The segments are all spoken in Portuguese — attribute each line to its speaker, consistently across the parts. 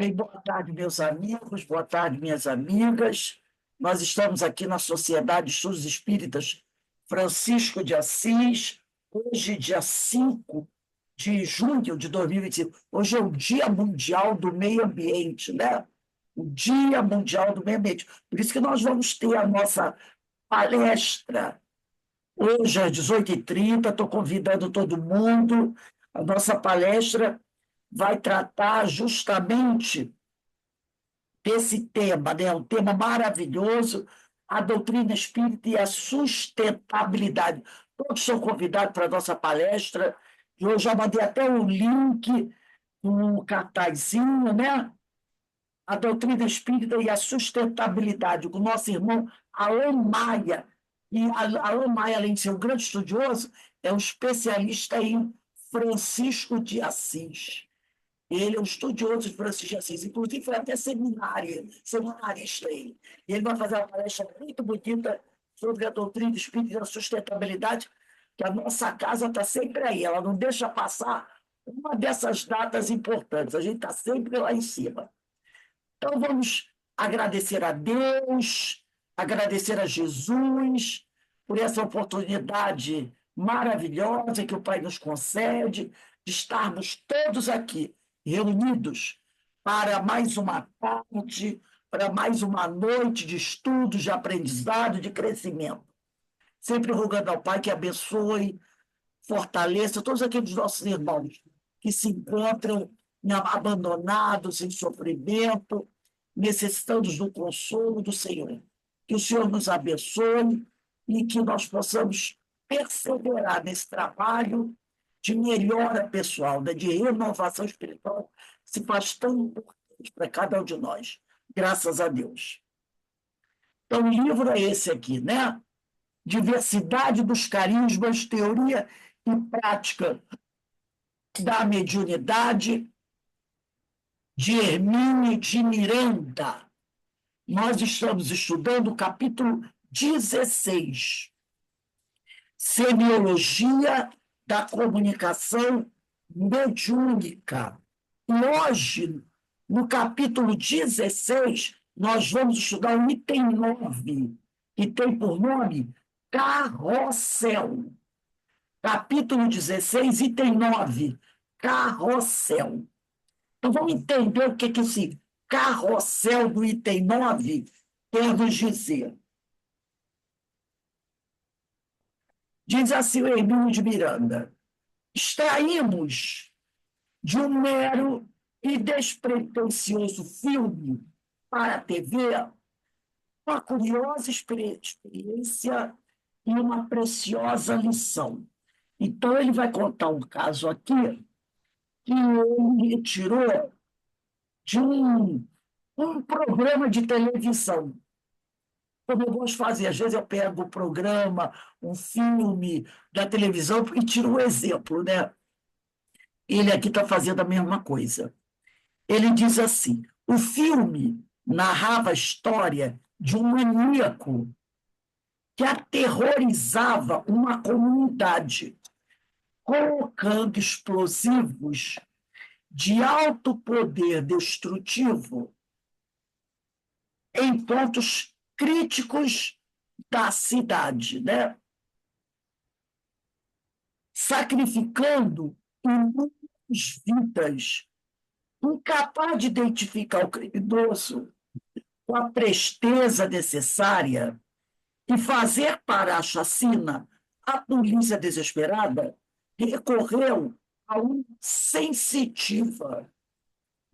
Speaker 1: Bem, boa tarde, meus amigos, boa tarde, minhas amigas. Nós estamos aqui na Sociedade de Estudos Espíritas Francisco de Assis, hoje, dia 5 de junho de 2025. Hoje é o Dia Mundial do Meio Ambiente, né? O Dia Mundial do Meio Ambiente. Por isso que nós vamos ter a nossa palestra hoje às 18h30. Estou convidando todo mundo. A nossa palestra vai tratar justamente desse tema, né? Um tema maravilhoso, a doutrina espírita e a sustentabilidade. Todos são convidados para a nossa palestra, e eu já mandei até um link, um cartazinho, né? A doutrina espírita e a sustentabilidade, com o nosso irmão Alain Maia. E Alain Maia, além de ser um grande estudioso, é um especialista em Francisco de Assis. Ele é um estudioso de Francisco de Assis, inclusive foi até seminarista ele. E ele vai fazer uma palestra muito bonita sobre a doutrina espírita e a sustentabilidade, que a nossa casa está sempre aí, ela não deixa passar uma dessas datas importantes, a gente está sempre lá em cima. Então vamos agradecer a Deus, agradecer a Jesus por essa oportunidade maravilhosa que o Pai nos concede de estarmos todos aqui reunidos para mais uma tarde, para mais uma noite de estudos, de aprendizado, de crescimento. Sempre rogando ao Pai que abençoe, fortaleça todos aqueles nossos irmãos que se encontram abandonados, em sofrimento, necessitando do consolo do Senhor. Que o Senhor nos abençoe e que nós possamos perseverar nesse trabalho de melhora pessoal, né, de renovação espiritual, que se faz tão importante para cada um de nós. Graças a Deus. Então, o livro é esse aqui, né? Diversidade dos carismas, teoria e prática da mediunidade, de Hermínio de Miranda. Nós estamos estudando o capítulo 16, Semiologia da Comunicação Mediúnica. E hoje, no capítulo 16, nós vamos estudar o item 9, que tem por nome Carrossel. Capítulo 16, item 9, Carrossel. Então, vamos entender o que esse carrossel do item 9 quer nos dizer. Diz assim o Hermínio de Miranda: extraímos de um mero e despretensioso filme para a TV uma curiosa experiência e uma preciosa lição. Então, ele vai contar um caso aqui que ele retirou de um programa de televisão. Como eu gosto de fazer, às vezes eu pego um programa, um filme da televisão e tiro um exemplo, né? Ele aqui está fazendo a mesma coisa. Ele diz assim: o filme narrava a história de um maníaco que aterrorizava uma comunidade, colocando explosivos de alto poder destrutivo em pontos críticos da cidade, né? Sacrificando inúmeras vidas, incapaz de identificar o criminoso com a presteza necessária e fazer parar a chacina. A polícia desesperada recorreu a uma sensitiva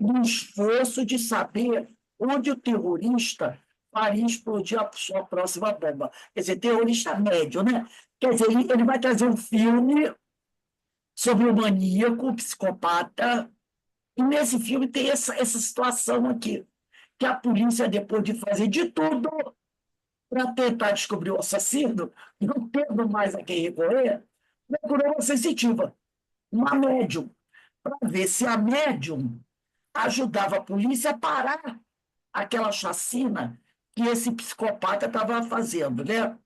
Speaker 1: no esforço de saber onde o terrorista faria explodir a sua próxima bomba. Quer dizer, terrorista médio, né? Quer dizer, ele vai trazer um filme sobre o maníaco, o psicopata, e nesse filme tem essa situação aqui, que a polícia, depois de fazer de tudo para tentar descobrir o assassino, não tendo mais a quem recorrer, procurou uma sensitiva, uma médium, para ver se a médium ajudava a polícia a parar aquela chacina que esse psicopata estava fazendo, né?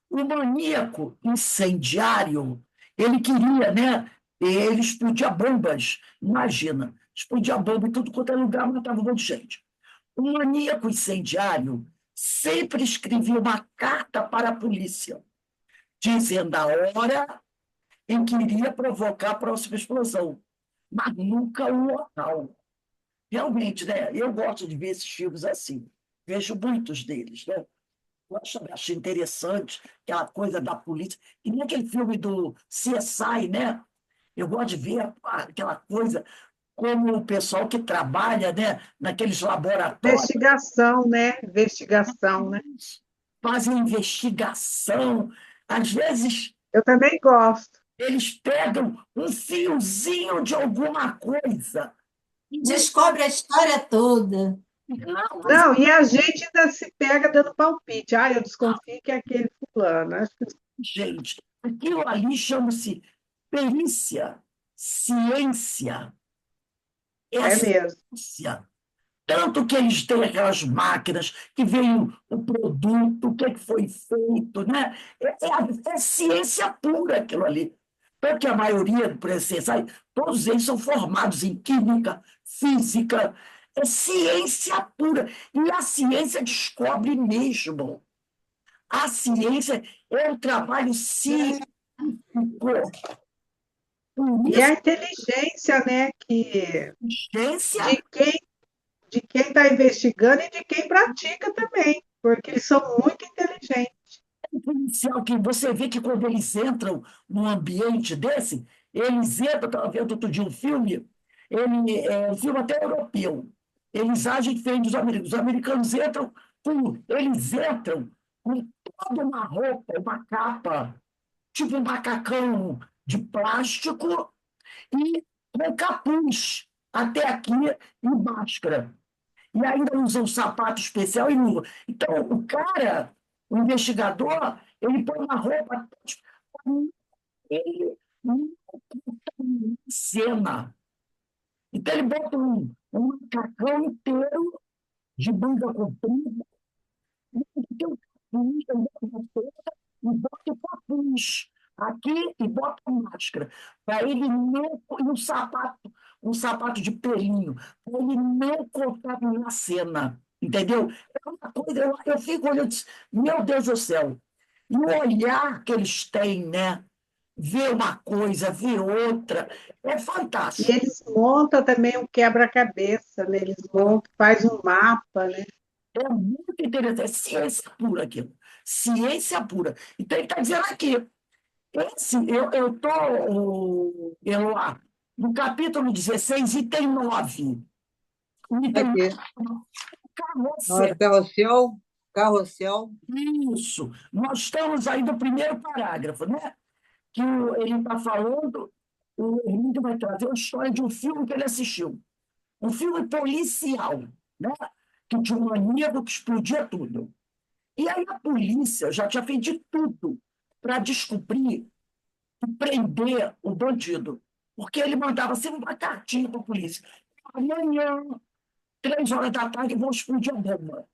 Speaker 1: O maníaco incendiário, ele queria, né, Ele explodia bombas, imagina, explodia bomba em tudo quanto é lugar, matava um monte de gente. O maníaco incendiário sempre escrevia uma carta para a polícia, dizendo a hora em que iria provocar a próxima explosão, mas nunca o local. Realmente, né? Eu gosto de ver esses filmes assim. Vejo muitos deles, né? Eu acho interessante aquela coisa da polícia. E nem aquele filme do CSI, né? Eu gosto de ver aquela coisa como o pessoal que trabalha, né, naqueles laboratórios
Speaker 2: Investigação, né? Investigação, né?
Speaker 1: fazem investigação. Às vezes,
Speaker 2: Eu também gosto.
Speaker 1: eles pegam um fiozinho de alguma coisa. Mas,
Speaker 3: Descobre a história toda.
Speaker 1: não, mas,
Speaker 2: Não, e a gente ainda se pega dando palpite. Ah, eu desconfio que é aquele fulano. Acho que
Speaker 1: gente, aquilo ali chama-se perícia, ciência. É a
Speaker 2: é mesmo.
Speaker 1: ciência. Tanto que eles têm aquelas máquinas que veio o produto, o que é que foi feito, né? É ciência pura aquilo ali. Tanto que a maioria, por exemplo, sabe, todos eles são formados em química, física, é ciência pura. E a ciência descobre mesmo. A ciência é um trabalho científico. Por
Speaker 2: E
Speaker 1: isso,
Speaker 2: a inteligência, né? Que
Speaker 1: ciência
Speaker 2: de quem de quem está investigando e de quem pratica também, porque eles são muito inteligentes.
Speaker 1: policial que você vê que quando eles entram num ambiente desse, eles entram, estava vendo outro dia um filme, um filme até europeu, eles agem diferente dos americanos. Os americanos entram eles entram com toda uma roupa, uma capa, tipo um macacão de plástico e com capuz até aqui e máscara. E ainda usa um sapato especial e luva. Então, o cara, o investigador, ele põe uma roupa, ele não cena. Então, ele bota um macacão inteiro de manga comprida, tem um capuz, e bota o capuz aqui e bota a máscara, para ele não, e um sapato de pelinho, para ele não contaminar a cena, entendeu? É uma coisa, eu fico olhando, meu Deus do céu, e o olhar que eles têm, né? Ver uma coisa, ver outra, é
Speaker 2: E
Speaker 1: fantástico.
Speaker 2: eles montam também um quebra-cabeça, né? Eles montam, faz um mapa, né?
Speaker 1: É muito interessante, é ciência pura aquilo. Ciência pura. Então, ele está dizendo aqui, eu estou no capítulo 16, item 9. O item
Speaker 4: Aqui.
Speaker 1: 9,
Speaker 4: Na do
Speaker 1: carrossel.
Speaker 4: carrossel, carrossel.
Speaker 1: Isso. Nós estamos aí no primeiro parágrafo, né? Que ele está falando, o Hermínio vai trazer a história de um filme que ele assistiu. Um filme policial, né? Que tinha um maníaco que explodia tudo. E aí a polícia já tinha feito de tudo para descobrir e prender o bandido. Porque ele mandava sempre uma cartinha para a polícia. Amanhã, 3 horas da tarde, vão explodir a bomba.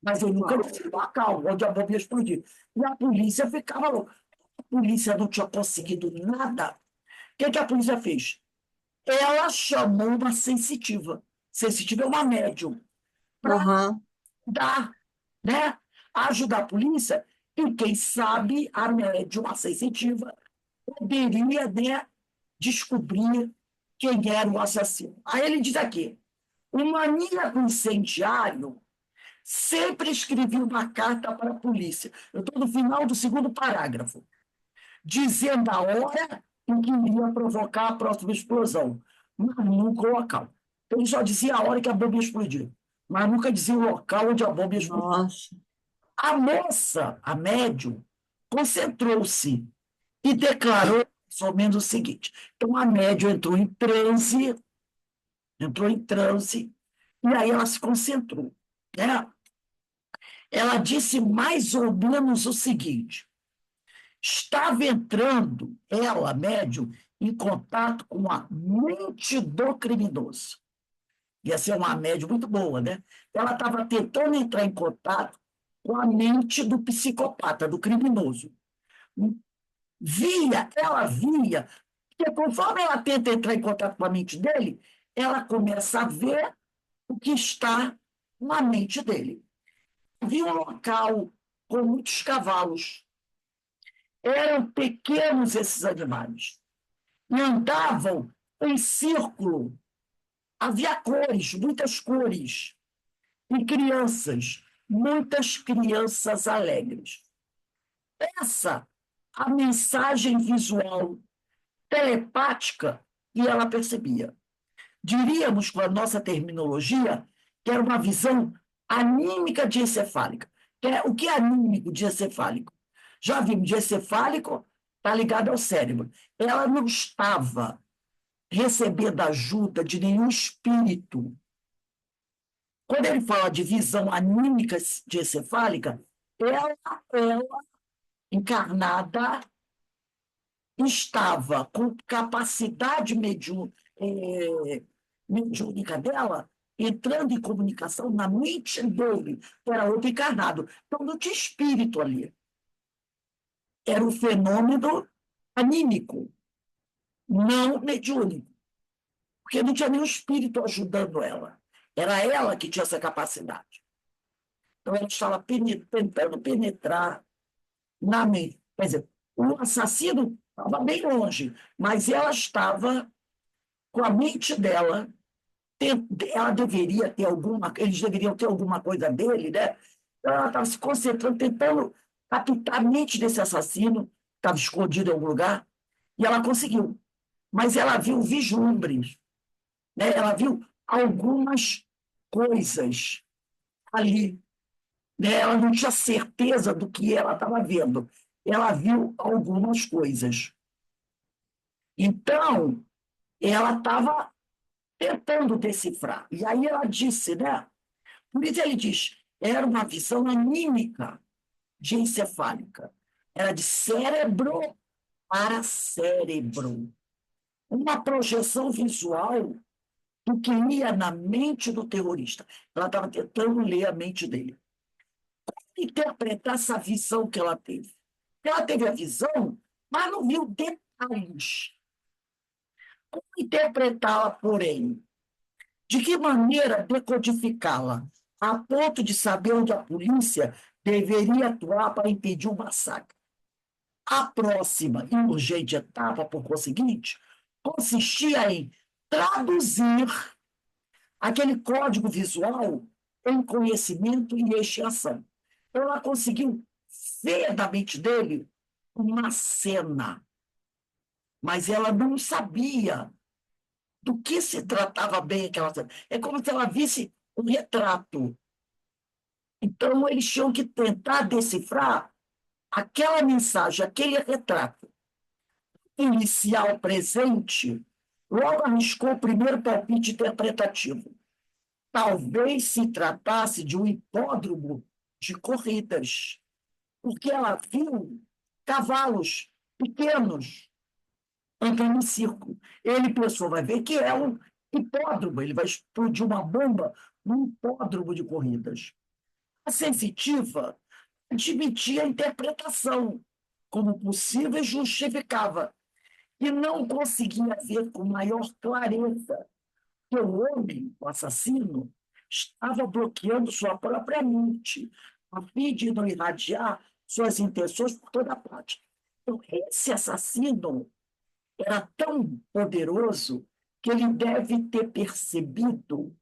Speaker 1: Mas ele nunca
Speaker 4: Uau.
Speaker 1: disse o local onde a bomba ia explodir. E a polícia ficava louca. A polícia não tinha conseguido nada. O que a polícia fez? Ela chamou uma sensitiva. Sensitiva é uma médium. Para
Speaker 4: Aham.
Speaker 1: dar, né? Ajudar a polícia. E quem sabe a médium, a sensitiva, poderia, né, descobrir quem era o assassino. Aí ele diz aqui: o maníaco incendiário sempre escrevia uma carta para a polícia. Eu estou no final do segundo parágrafo, dizendo a hora em que iria provocar a próxima explosão, mas nunca o local. Então, ele só dizia a hora que a bomba ia explodir, mas nunca dizia o local onde a bomba ia explodir.
Speaker 4: Nossa.
Speaker 1: A moça, a médium, concentrou-se e declarou mais ou menos o seguinte. Então, a médium entrou em transe, e aí ela se concentrou, né? Ela disse mais ou menos o seguinte: estava entrando, ela, médium, em contato com a mente do criminoso. Ia ser uma médium muito boa, né? Ela estava tentando entrar em contato com a mente do psicopata, do criminoso. Ela via Porque conforme ela tenta entrar em contato com a mente dele, ela começa a ver o que está na mente dele. Havia um local com muitos cavalos. Eram pequenos esses animais. E andavam em círculo. Havia cores, muitas cores. E crianças, muitas crianças alegres. Essa a mensagem visual telepática que ela percebia. Diríamos, com a nossa terminologia, que era uma visão anímica diencefálica. O que é anímico diencefálico? Já vimos, diencefálico está ligado ao cérebro. Ela não estava recebendo ajuda de nenhum espírito. Quando ele fala de visão anímica diencefálica, ela encarnada, estava com capacidade mediúnica dela, entrando em comunicação na mente dele, que era outro encarnado. Então, não tinha espírito ali. Era um fenômeno anímico, não mediúnico, porque não tinha nenhum espírito ajudando ela. Era ela que tinha essa capacidade. Então, ela estava tentando penetrar na mente. Quer dizer, o assassino estava bem longe, mas ela estava com a mente dela, ela deveria ter eles deveriam ter alguma coisa dele, né? Então, ela estava se concentrando, tentando captar a mente desse assassino, estava escondido em algum lugar, e ela conseguiu. Mas ela viu vislumbres, né? Ela viu algumas coisas ali, né? Ela não tinha certeza do que ela estava vendo. Ela viu algumas coisas. Então, ela estava tentando decifrar. E aí ela disse, né? Por isso ele diz, era uma visão anímica de encefálica. Era de cérebro para cérebro. Uma projeção visual do que ia na mente do terrorista. Ela estava tentando ler a mente dele. Como interpretar essa visão que ela teve? Ela teve a visão, mas não viu detalhes. Como interpretá-la, porém? De que maneira decodificá-la, a ponto de saber onde a polícia deveria atuar para impedir o massacre? A próxima e urgente etapa, por conseguinte, consistia em traduzir aquele código visual em conhecimento e expiação. Ela conseguiu ver da mente dele uma cena, mas ela não sabia do que se tratava bem aquela cena. É como se ela visse um retrato. Então, eles tinham que tentar decifrar aquela mensagem, aquele retrato. O inicial presente logo arriscou o primeiro palpite interpretativo. Talvez se tratasse de um hipódromo de corridas, porque ela viu cavalos pequenos andando em círculo. Ele pensou, vai ver que é um hipódromo, ele vai explodir uma bomba num hipódromo de corridas. A sensitiva admitia a interpretação como possível e justificava, e não conseguia ver com maior clareza que o homem, o assassino, estava bloqueando sua própria mente, a fim de não irradiar suas intenções por toda parte. Então, esse assassino era tão poderoso que ele deve ter percebido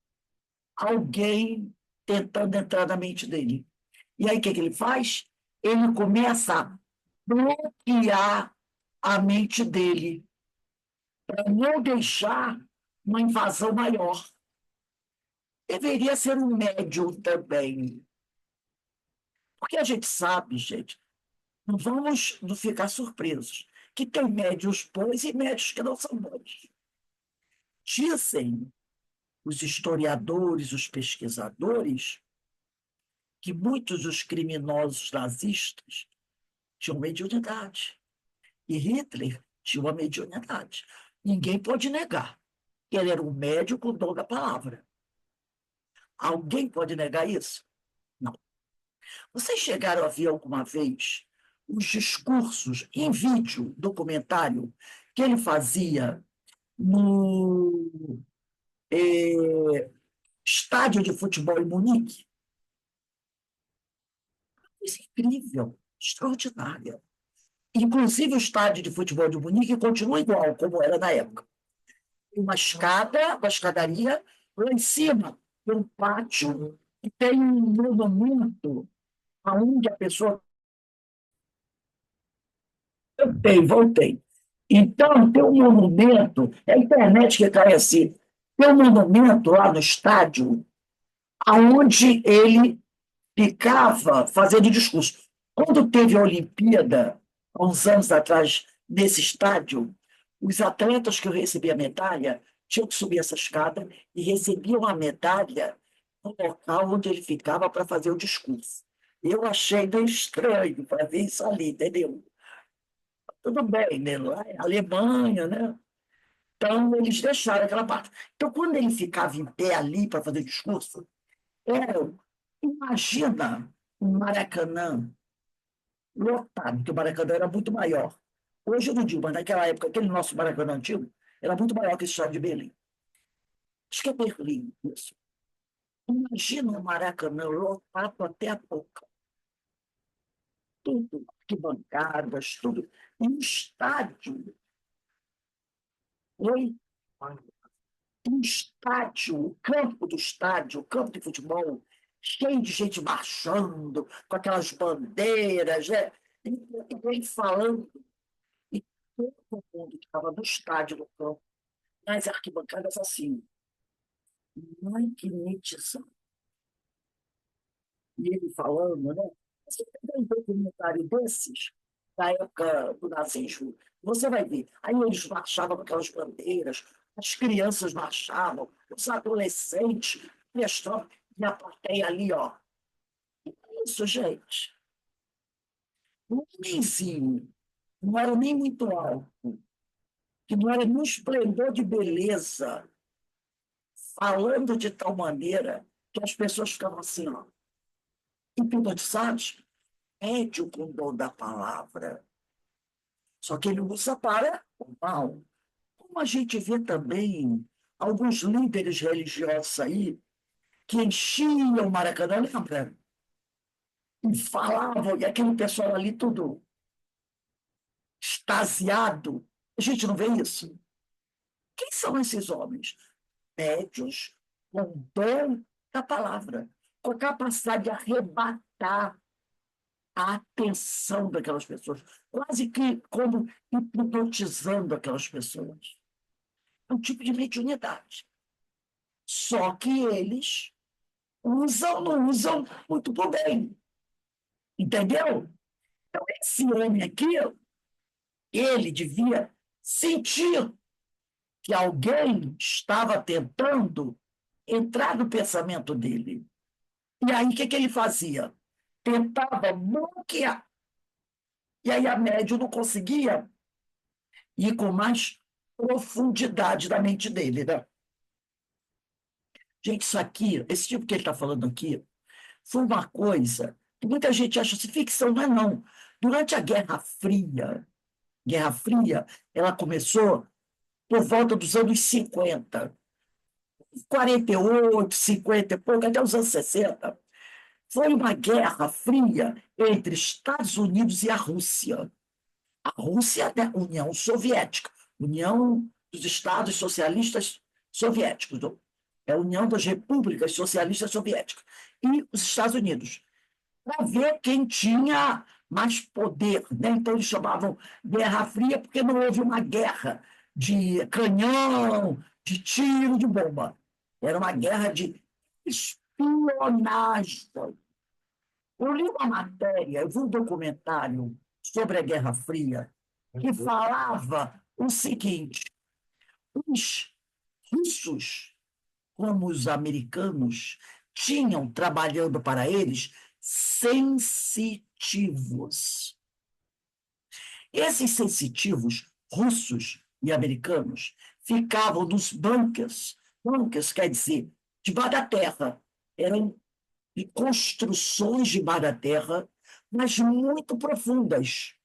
Speaker 1: alguém tentando entrar na mente dele. E aí, o que ele faz? Ele começa a bloquear a mente dele para não deixar uma invasão maior. Deveria ser um médium também. Porque a gente sabe, gente, não vamos não ficar surpresos, que tem médios bons e médios que não são bons. Dizem os historiadores, os pesquisadores, que muitos dos criminosos nazistas tinham mediunidade. E Hitler tinha uma mediunidade. Ninguém pode negar que ele era um médium com o dom da palavra. Alguém pode negar isso? Não. Vocês chegaram a ver alguma vez os discursos em vídeo, documentário, que ele fazia no estádio de futebol em Munique. Isso é incrível, extraordinária. Inclusive, o estádio de futebol de Munique continua igual, como era na época. Tem uma escada, uma escadaria, lá em cima tem um pátio e tem um monumento aonde a pessoa... Voltei. Então, tem um monumento, é a internet que cai assim, tem um monumento lá no estádio aonde ele ficava fazendo discurso. Quando teve a Olimpíada, há uns anos atrás, nesse estádio, os atletas que recebiam a medalha tinham que subir essa escada e recebiam a medalha no local onde ele ficava para fazer o discurso. Eu achei meio estranho fazer isso ali, entendeu? Tudo bem, né? Lá é Alemanha, né? Então, eles deixaram aquela parte. Então, quando ele ficava em pé ali para fazer o discurso, era, imagina um Maracanã lotado, porque o Maracanã era muito maior. Hoje eu não digo, mas naquela época, aquele nosso Maracanã antigo era muito maior que esse estádio de Berlim. Acho que é Berlim, isso. Imagina o Maracanã lotado até a boca. Tudo, arquibancadas, tudo. E um estádio. Oi? Um estádio, o campo do estádio, o campo de futebol, cheio de gente marchando, com aquelas bandeiras, né? E ele falando. E todo mundo que estava no estádio, no campo, nas arquibancadas, assim, magnetizado. E ele falando, né? Você tem um documentário desses, da época do nazismo, você vai ver. Aí eles marchavam com aquelas bandeiras, as crianças marchavam, os adolescentes, e as tropas, e a plateia ali, ó. Isso, gente. Um homenzinho, não era nem muito alto, que não era nem um esplendor de beleza, falando de tal maneira que as pessoas ficavam assim, ó, hipnotizadas, médio com o dom da palavra. Só que ele usa para o mal. Como a gente vê também alguns líderes religiosos aí que enchiam o Maracanã, lembra? E falavam, e aquele pessoal ali tudo extasiado. A gente não vê isso? Quem são esses homens? Médios com o dom da palavra, com a capacidade de arrebatar a atenção daquelas pessoas, quase que como hipnotizando aquelas pessoas. É um tipo de mediunidade. Só que eles não usam muito por bem. Entendeu? Então, esse homem aqui, ele devia sentir que alguém estava tentando entrar no pensamento dele. E aí, o que ele fazia? Tentava bloquear. E aí a médium não conseguia ir com mais profundidade da mente dele, né? Gente, isso aqui, esse tipo que ele está falando aqui, foi uma coisa que muita gente acha assim, ficção, não é não. Durante a Guerra Fria, ela começou por volta dos anos 50, 48, 50 e pouco, até os anos 60. Foi uma guerra fria entre Estados Unidos e a Rússia. A Rússia é a União Soviética, União dos Estados Socialistas Soviéticos, é a União das Repúblicas Socialistas Soviéticas, e os Estados Unidos, para ver quem tinha mais poder, né? Então, eles chamavam Guerra Fria porque não houve uma guerra de canhão, de tiro, de bomba. Era uma guerra de espionagem. Eu li uma matéria, eu vi um documentário sobre a Guerra Fria que falava o seguinte: os russos, como os americanos, tinham trabalhando para eles sensitivos. Esses sensitivos, russos e americanos, ficavam nos bunkers. Bunkers quer dizer, debaixo da terra. Eram construções debaixo da terra, mas muito profundas.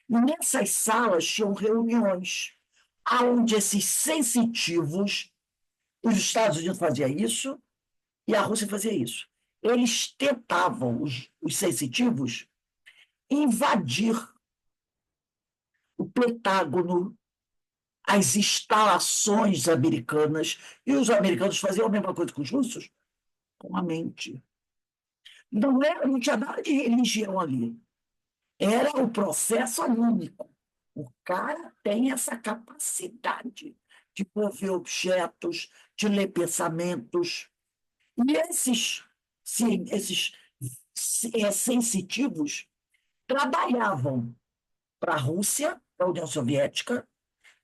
Speaker 1: E nessas salas tinham reuniões. onde esses sensitivos, os Estados Unidos faziam isso e a Rússia fazia isso. Eles tentavam, os sensitivos, invadir o Pentágono, as instalações americanas, e os americanos faziam a mesma coisa com os russos, com a mente. Não tinha nada de religião ali. Era o processo anímico. O cara tem essa capacidade de mover objetos, de ler pensamentos. E esses sensitivos trabalhavam para a Rússia, para a União Soviética,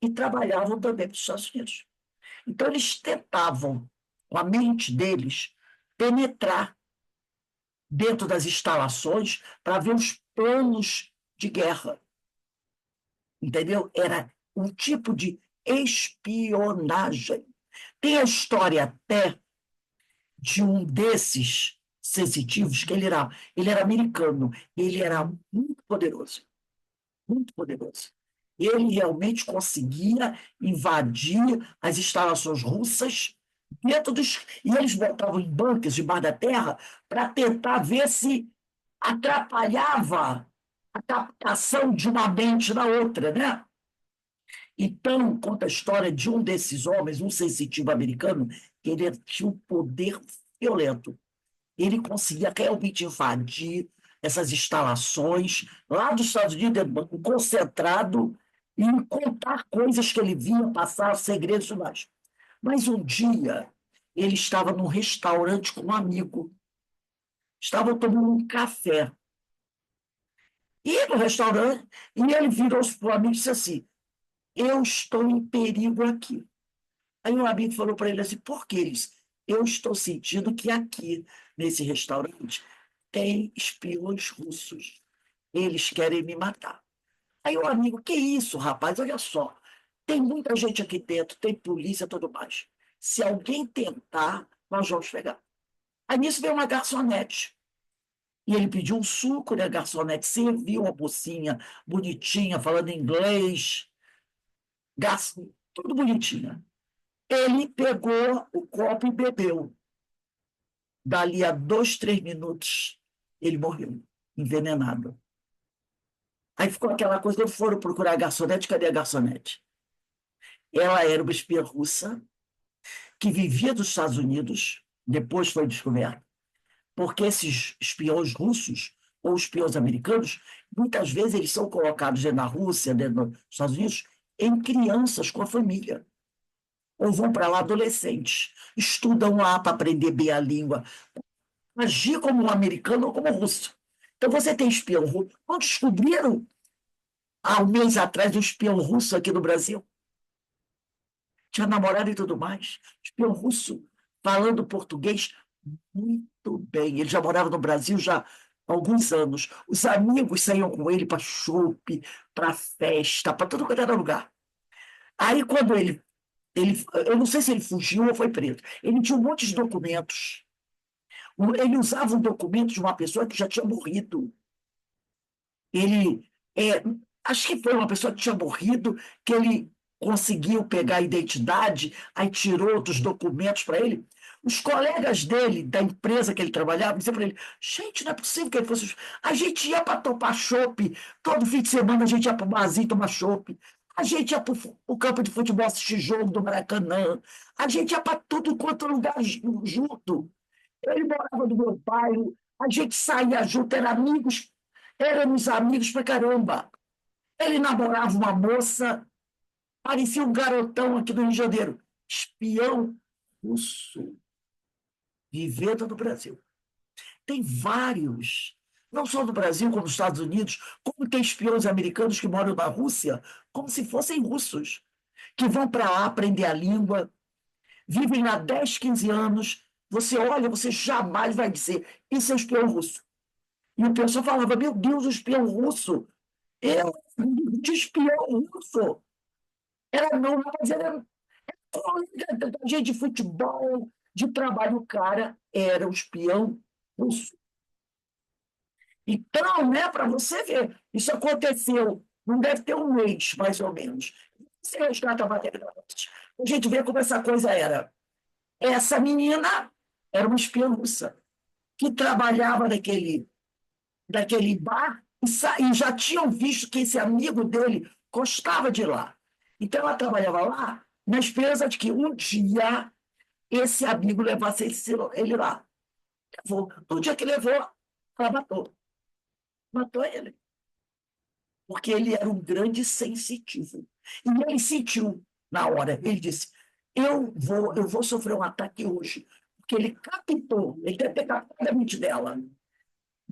Speaker 1: e trabalhavam também para os Estados Unidos. Então, eles tentavam, com a mente deles, penetrar dentro das instalações para ver os planos de guerra. Entendeu? Era um tipo de espionagem. Tem a história até de um desses sensitivos, que ele era americano, ele era muito poderoso, muito poderoso. Ele realmente conseguia invadir as instalações russas dentro dos. E eles botavam em bunkers debaixo da terra para tentar ver se atrapalhava a captação de uma mente na outra, né? Então, conta a história de um desses homens, um sensitivo americano, que ele tinha um poder violento. Ele conseguia realmente invadir essas instalações lá dos Estados Unidos, concentrado em contar coisas que ele via passar, segredos e tudo mais. Mas um dia, ele estava num restaurante com um amigo. Estavam tomando um café. E no restaurante, e ele virou-se para o amigo e disse assim: eu estou em perigo aqui. Aí um amigo falou para ele assim: por que isso? Eu estou sentindo que aqui, nesse restaurante, tem espiões russos. Eles querem me matar. Aí o amigo: que isso, rapaz? Olha só. Tem muita gente aqui dentro, tem polícia e tudo mais. Se alguém tentar, nós vamos pegar. Aí nisso veio uma garçonete. E ele pediu um suco, né? A garçonete serviu uma mocinha bonitinha, falando inglês, tudo bonitinha. Ele pegou o copo e bebeu. Dali a 2, 3 minutos, ele morreu, envenenado. Aí ficou aquela coisa, quando foram procurar a garçonete, cadê a garçonete? Ela era uma espiã russa, que vivia dos Estados Unidos, depois foi descoberta, porque esses espiões russos, ou espiões americanos, muitas vezes eles são colocados dentro da Rússia, dentro dos Estados Unidos, em crianças com a família. Ou vão para lá adolescentes, estudam lá para aprender bem a língua, agir como um americano ou como um russo. Então você tem espião russo. Quando descobriram, há um mês atrás, um espião russo aqui no Brasil, tinha namorado e tudo mais, espião russo, falando português muito bem. Ele já morava no Brasil já há alguns anos. Os amigos saíam com ele para chope, para festa, para todo quanto era lugar. Aí, quando eu não sei se ele fugiu ou foi preso. Ele tinha um monte de documentos. Ele usava um documento de uma pessoa que já tinha morrido. Ele, acho que foi uma pessoa que tinha morrido, que ele conseguiu pegar a identidade, aí tirou outros documentos para ele. Os colegas dele, da empresa que ele trabalhava, diziam para ele: gente, não é possível que ele fosse. A gente ia para tomar chopp, todo fim de semana a gente ia para o barzinho tomar chopp. A gente ia para o campo de futebol assistir jogo do Maracanã. A gente ia para tudo quanto lugar junto. Ele morava no meu bairro, a gente saía junto, éramos amigos pra caramba. Ele namorava uma moça, parecia um garotão aqui do Rio de Janeiro, espião russo, vivendo no Brasil. Tem vários, não só no Brasil, como nos Estados Unidos, como tem espiões americanos que moram na Rússia, como se fossem russos, que vão para lá aprender a língua, vivem lá 10, 15 anos. Você olha, você jamais vai dizer: isso é espião russo. E o pessoal falava: meu Deus, o espião russo. Eu, de espião russo. Era não, mas era colega da gente de futebol, de trabalho. O cara era o espião russo. Então, né, para você ver, isso aconteceu, não deve ter um mês, mais ou menos. Você resgata a maternidade. A gente vê como essa coisa era. Essa menina era uma espiã russa que trabalhava naquele bar e já tinham visto que esse amigo dele gostava de ir lá. Então ela trabalhava lá na esperança de que um dia esse amigo levasse ele lá. Levou. No dia que levou, ela matou. Matou ele. Porque ele era um grande sensitivo. E ele sentiu na hora. Ele disse: eu vou sofrer um ataque hoje. Porque ele captou, ele deve ter captado a mente dela.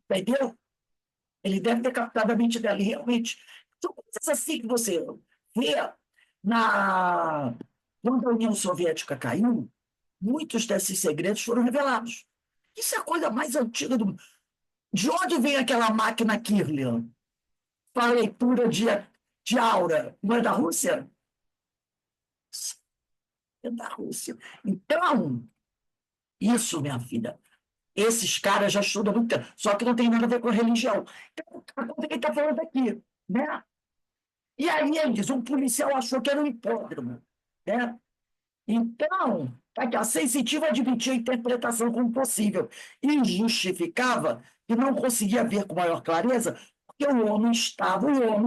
Speaker 1: Entendeu? Ele deve ter captado a mente dela. E realmente, são coisas assim que você vê na... quando a União Soviética caiu, muitos desses segredos foram revelados. Isso é a coisa mais antiga do mundo. De onde vem aquela máquina Kirlian para leitura de aura? Não é da Rússia? É da Rússia. Então, isso, minha filha, esses caras já estudam muito tempo, só que não tem nada a ver com a religião. Então, a coisa que ele está falando aqui, né? E aí ele diz, um policial achou que era um hipódromo, né? Então, aqui, a sensitiva admitia a interpretação como possível e justificava que não conseguia ver com maior clareza porque o homem,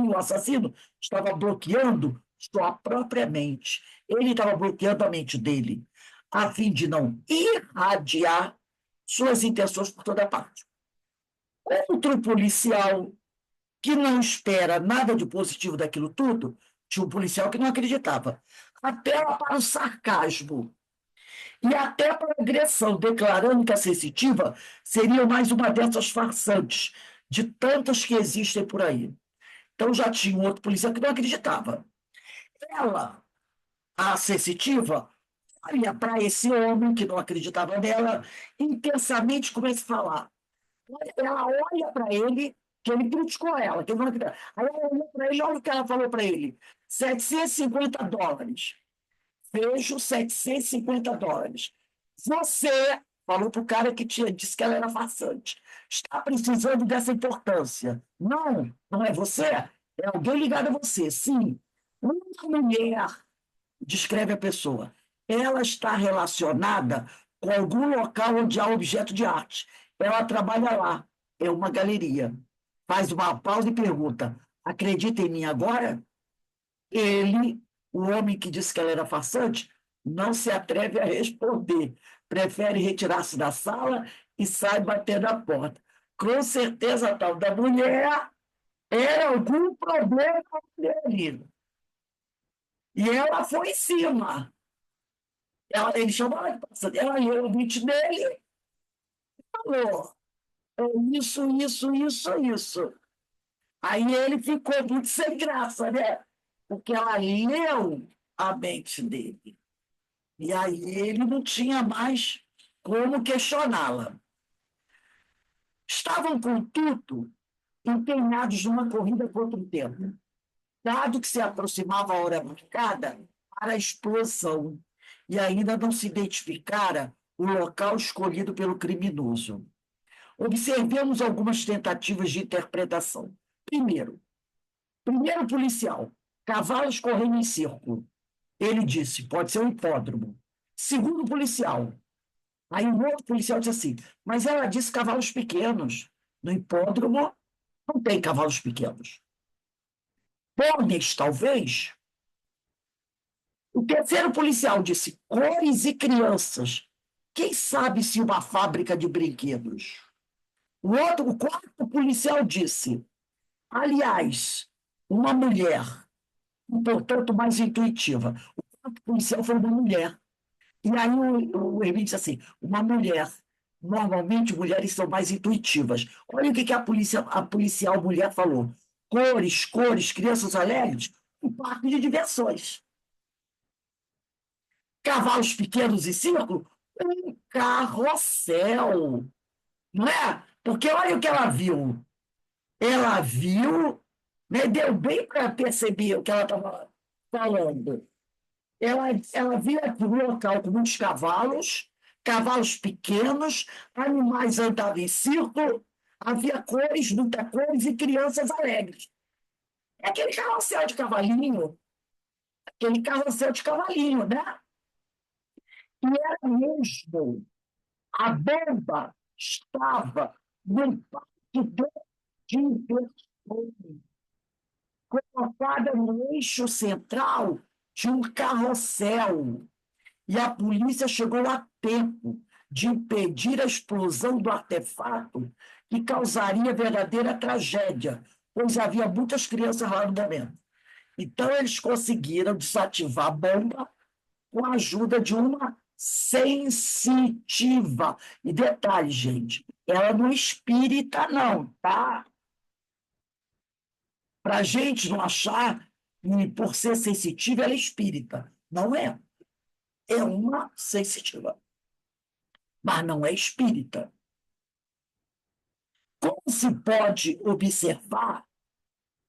Speaker 1: o assassino, estava bloqueando sua própria mente. Ele estava bloqueando a mente dele, a fim de não irradiar suas intenções por toda parte. Outro policial que não espera nada de positivo daquilo tudo, tinha um policial que não acreditava. Apela para o sarcasmo e até para a agressão, declarando que a sensitiva seria mais uma dessas farsantes, de tantas que existem por aí. Então já tinha um outro policial que não acreditava. Ela, a sensitiva, olha para esse homem que não acreditava nela, intensamente começa a falar. Ela olha para ele, que ele criticou ela, que ele não acreditava. Aí ela olha para ele, olha o que ela falou para ele: $750. Vejo $750. Você, falou para o cara que disse que ela era farsante, está precisando dessa importância. Não, não é você, é alguém ligado a você. Sim, uma mulher, descreve a pessoa, ela está relacionada com algum local onde há objeto de arte. Ela trabalha lá, é uma galeria. Faz uma pausa e pergunta: acredita em mim agora? Ele, o homem que disse que ela era farsante, não se atreve a responder. Prefere retirar-se da sala e sai batendo a porta. Com certeza, a tal da mulher era algum problema dele. E ela foi em cima. Ele chamou ela de farsante. Ela leu o mente dele e falou: é isso. Aí ele ficou muito sem graça, né? Porque ela leu a mente dele. E aí ele não tinha mais como questioná-la. Estavam, contudo, empenhados numa corrida contra o tempo, dado que se aproximava a hora marcada para a explosão e ainda não se identificara o local escolhido pelo criminoso. Observemos algumas tentativas de interpretação. Primeiro policial, cavalos correndo em círculo. Ele disse: pode ser um hipódromo. Segundo policial, aí o outro policial disse assim: mas ela disse cavalos pequenos. No hipódromo não tem cavalos pequenos. Pôneis, talvez. O terceiro policial disse: cores e crianças. Quem sabe se uma fábrica de brinquedos? O quarto policial disse: aliás, uma mulher, e, portanto, mais intuitiva. O quarto policial foi uma mulher. E aí o Hermínio disse assim: uma mulher, normalmente mulheres são mais intuitivas. Olha o que a policial mulher falou: cores, crianças alegres, um parque de diversões. Cavalos pequenos em círculo, um carrossel. Não é? Porque olha o que ela viu. Ela viu, né, deu bem para perceber o que ela estava falando. Ela viu aqui um local com muitos cavalos, cavalos pequenos, animais andavam em círculo, havia cores, muitas cores e crianças alegres. É aquele carrossel de cavalinho, aquele carrossel de cavalinho, né? E era mesmo, a bomba estava num parque de diversões, colocada no eixo central de um carrossel. E a polícia chegou a tempo de impedir a explosão do artefato que causaria verdadeira tragédia, pois havia muitas crianças lá no momento. Então, eles conseguiram desativar a bomba com a ajuda de uma sensitiva. E detalhe, gente, ela não é espírita, não, tá? Para a gente não achar que, por ser sensitiva, ela é espírita. Não é. É uma sensitiva, mas não é espírita. Como se pode observar,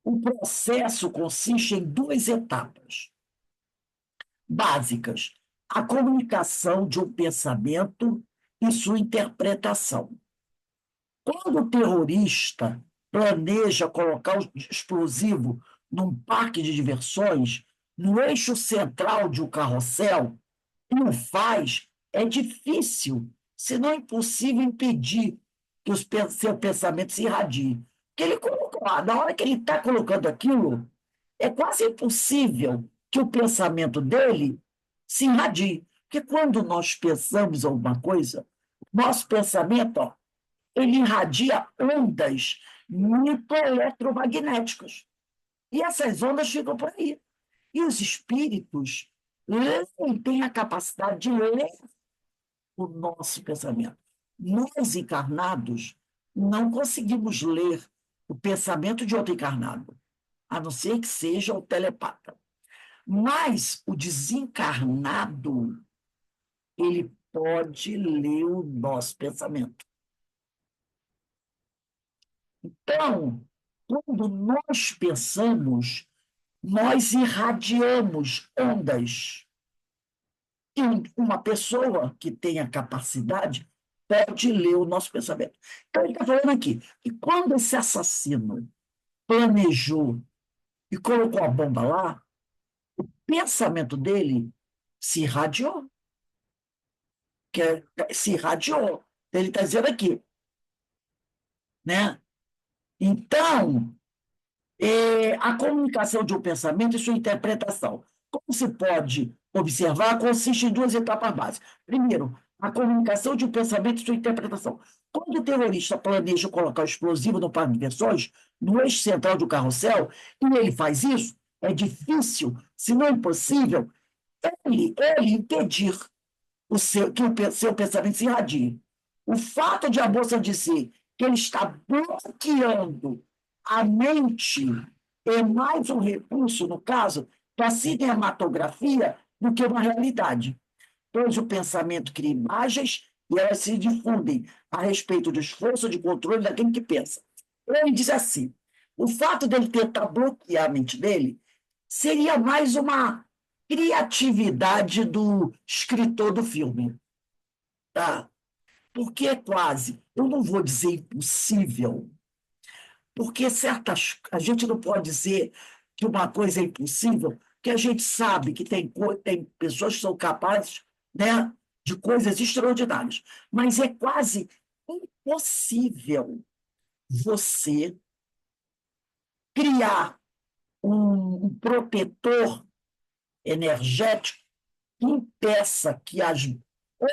Speaker 1: o processo consiste em duas etapas básicas: a comunicação de um pensamento e sua interpretação. Quando o terrorista planeja colocar o explosivo num parque de diversões, no eixo central de um carrossel, e o faz, é difícil, se não impossível, impedir que seu pensamento se irradie. Porque ele colocou lá, na hora que ele está colocando aquilo, é quase impossível que o pensamento dele se irradie. Porque quando nós pensamos alguma coisa, nosso pensamento, ó, ele irradia ondas microeletromagnéticas. E essas ondas ficam por aí. E os espíritos têm a capacidade de ler o nosso pensamento. Nós, encarnados, não conseguimos ler o pensamento de outro encarnado, a não ser que seja o telepata. Mas o desencarnado, ele pode ler o nosso pensamento. Então, quando nós pensamos, nós irradiamos ondas. E uma pessoa que tem a capacidade pode ler o nosso pensamento. Então, ele está falando aqui que quando esse assassino planejou e colocou a bomba lá, o pensamento dele se irradiou. Se irradiou. Ele está dizendo aqui. Né? Então, a comunicação de um pensamento e sua interpretação. Como se pode observar, consiste em duas etapas básicas. Primeiro, a comunicação de um pensamento e sua interpretação. Quando o terrorista planeja colocar o explosivo no parque de diversões, no eixo central do carrossel, e ele faz isso, é difícil, se não impossível, ele impedir que o seu pensamento se irradie. O fato de a moça dizer que ele está bloqueando a mente é mais um recurso, no caso, da cinematografia do que uma realidade, pois o pensamento cria imagens e elas se difundem a respeito do esforço de controle daquele que pensa. Ele diz assim, o fato dele tentar bloquear a mente dele seria mais uma criatividade do escritor do filme. Tá? Porque é quase, eu não vou dizer impossível, porque a gente não pode dizer que uma coisa é impossível, porque a gente sabe que tem pessoas que são capazes, né, de coisas extraordinárias, mas é quase impossível você criar um protetor energético que impeça que as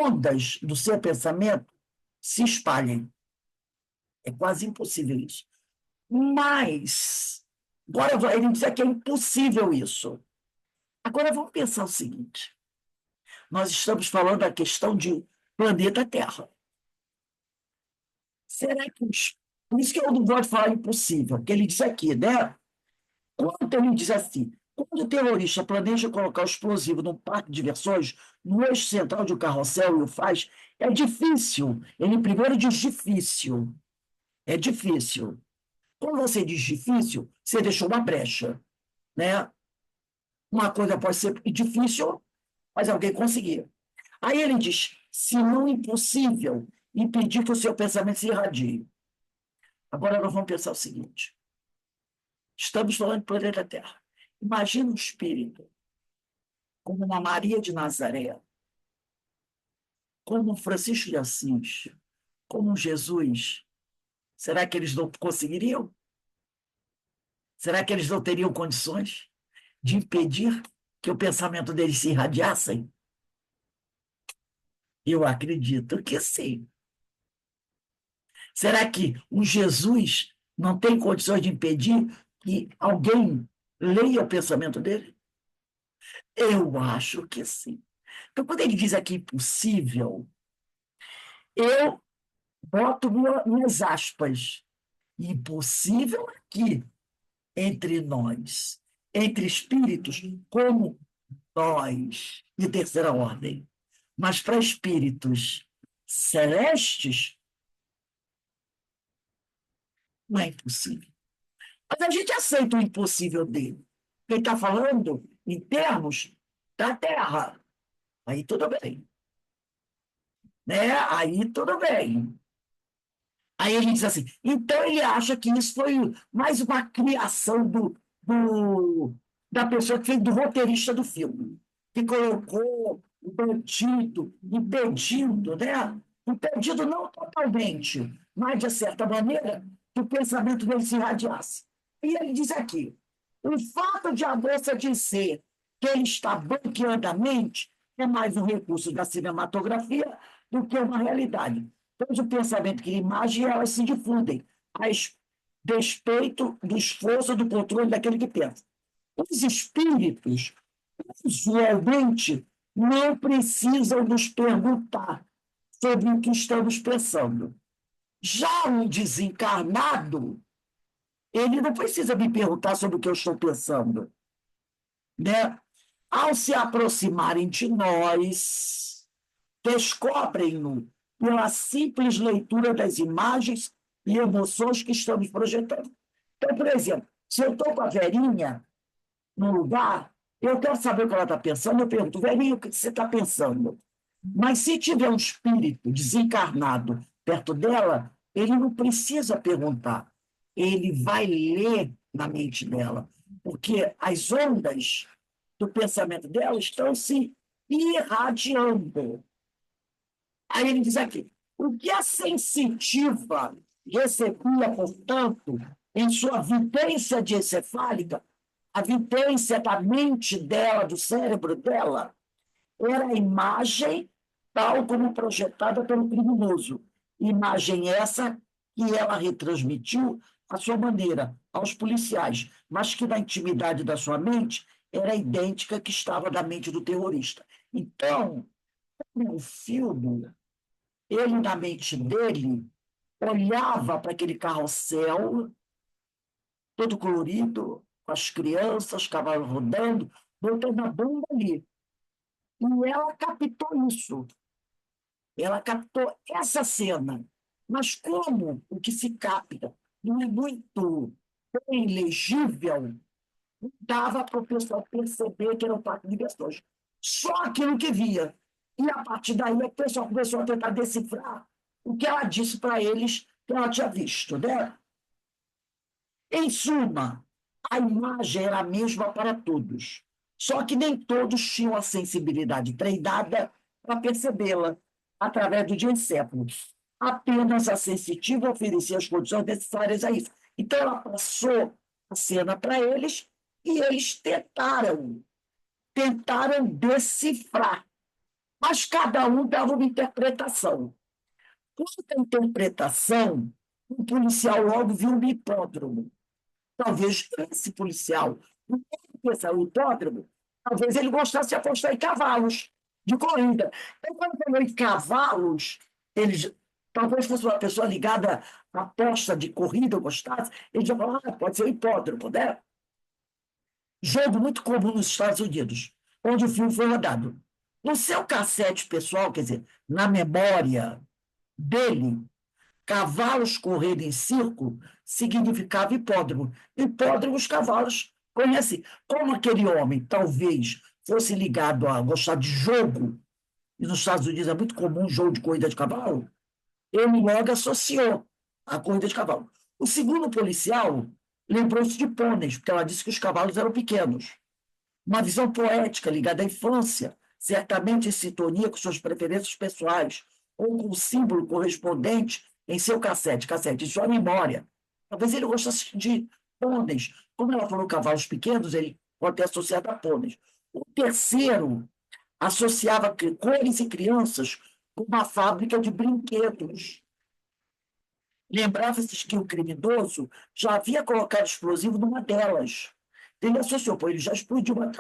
Speaker 1: ondas do seu pensamento se espalhem. É quase impossível isso. Mas, agora ele diz que é impossível isso. Agora vamos pensar o seguinte: nós estamos falando da questão de planeta Terra. Será que por isso que eu não gosto de falar impossível, porque ele diz aqui, né? Quando ele diz assim, quando o terrorista planeja colocar o explosivo num parque de diversões, no eixo central de um carrossel e o faz, é difícil. Ele primeiro diz difícil. É difícil. Quando você diz difícil, você deixou uma brecha, né? Uma coisa pode ser difícil, mas alguém conseguir. Aí ele diz, se não impossível, impedir que o seu pensamento se irradie. Agora nós vamos pensar o seguinte. Estamos falando do planeta Terra. Imagina um espírito como uma Maria de Nazaré, como um Francisco de Assis, como um Jesus, será que eles não conseguiriam? Será que eles não teriam condições de impedir que o pensamento deles se irradiassem? Eu acredito que sim. Será que um Jesus não tem condições de impedir que alguém leia o pensamento dele? Eu acho que sim. Então, quando ele diz aqui impossível, eu boto minhas aspas. Impossível aqui, entre nós, entre espíritos como nós, de terceira ordem. Mas para espíritos celestes, não é impossível. Mas a gente aceita o impossível dele. Ele está falando em termos da Terra. Aí tudo bem. Né? Aí tudo bem. Aí ele diz assim, então ele acha que isso foi mais uma criação da pessoa que fez, do roteirista do filme, que colocou o bandido impedindo, né? Impedindo não totalmente, mas de certa maneira, que o pensamento dele se irradiasse. E ele diz aqui, o fato de a moça dizer que ele está banqueadamente é mais um recurso da cinematografia do que uma realidade. Pois o pensamento que a imagem, elas se difundem, a despeito do esforço do controle daquele que pensa. Os espíritos, usualmente, não precisam nos perguntar sobre o que estamos pensando. Já um desencarnado, ele não precisa me perguntar sobre o que eu estou pensando. Né? Ao se aproximarem de nós, descobrem-no pela simples leitura das imagens e emoções que estamos projetando. Então, por exemplo, se eu estou com a velhinha num lugar, eu quero saber o que ela está pensando, eu pergunto, velhinha, o que você está pensando? Mas se tiver um espírito desencarnado perto dela, ele não precisa perguntar, ele vai ler na mente dela, porque as ondas do pensamento dela estão se irradiando. Aí ele diz aqui, o que a sensitiva recebia, portanto, em sua vivência encefálica, a vivência da mente dela, do cérebro dela, era a imagem tal como projetada pelo criminoso. Imagem essa que ela retransmitiu à sua maneira, aos policiais, mas que na intimidade da sua mente era idêntica à que estava da mente do terrorista. Então, o filme, ele, na mente dele, olhava para aquele carrossel, todo colorido, com as crianças, cavalos rodando, botando a bomba ali. E ela captou isso. Ela captou essa cena. Mas como o que se capta não é muito bem legível, dava para o pessoal perceber que era um parque de diversões. Só aquilo que via. E a partir daí o pessoal começou a tentar decifrar o que ela disse para eles que ela tinha visto. Né? Em suma, a imagem era a mesma para todos. Só que nem todos tinham a sensibilidade treinada para percebê-la através do diencéfalo. Apenas a sensitiva oferecia as condições necessárias a isso. Então, ela passou a cena para eles e eles tentaram decifrar. Mas cada um dava uma interpretação. Quanto à interpretação, o policial logo viu um hipódromo. Talvez esse policial, não conheça o hipódromo, talvez ele gostasse de apostar em cavalos, de corrida. Então, quando falou em cavalos, ele talvez fosse uma pessoa ligada à aposta de corrida, gostasse, ele já falou, pode ser o hipódromo, né? Jogo muito comum nos Estados Unidos, onde o filme foi rodado. No seu cassete pessoal, quer dizer, na memória dele, cavalos correndo em circo significava hipódromo. Hipódromo, os cavalos conhecem. Como aquele homem talvez fosse ligado a gostar de jogo, e nos Estados Unidos é muito comum jogo de corrida de cavalo, ele logo associou a corrida de cavalo. O segundo policial lembrou-se de pôneis, porque ela disse que os cavalos eram pequenos. uma visão poética ligada à infância, certamente em sintonia com suas preferências pessoais, ou com o símbolo correspondente em seu cassete, em sua memória. Talvez ele gostasse de pôneis. Como ela falou cavalos pequenos, ele pode ter associado a pôneis. O terceiro associava cores e crianças com uma fábrica de brinquedos. Lembrava-se que o criminoso já havia colocado explosivo numa delas. Ele associou, pô, ele já explodiu uma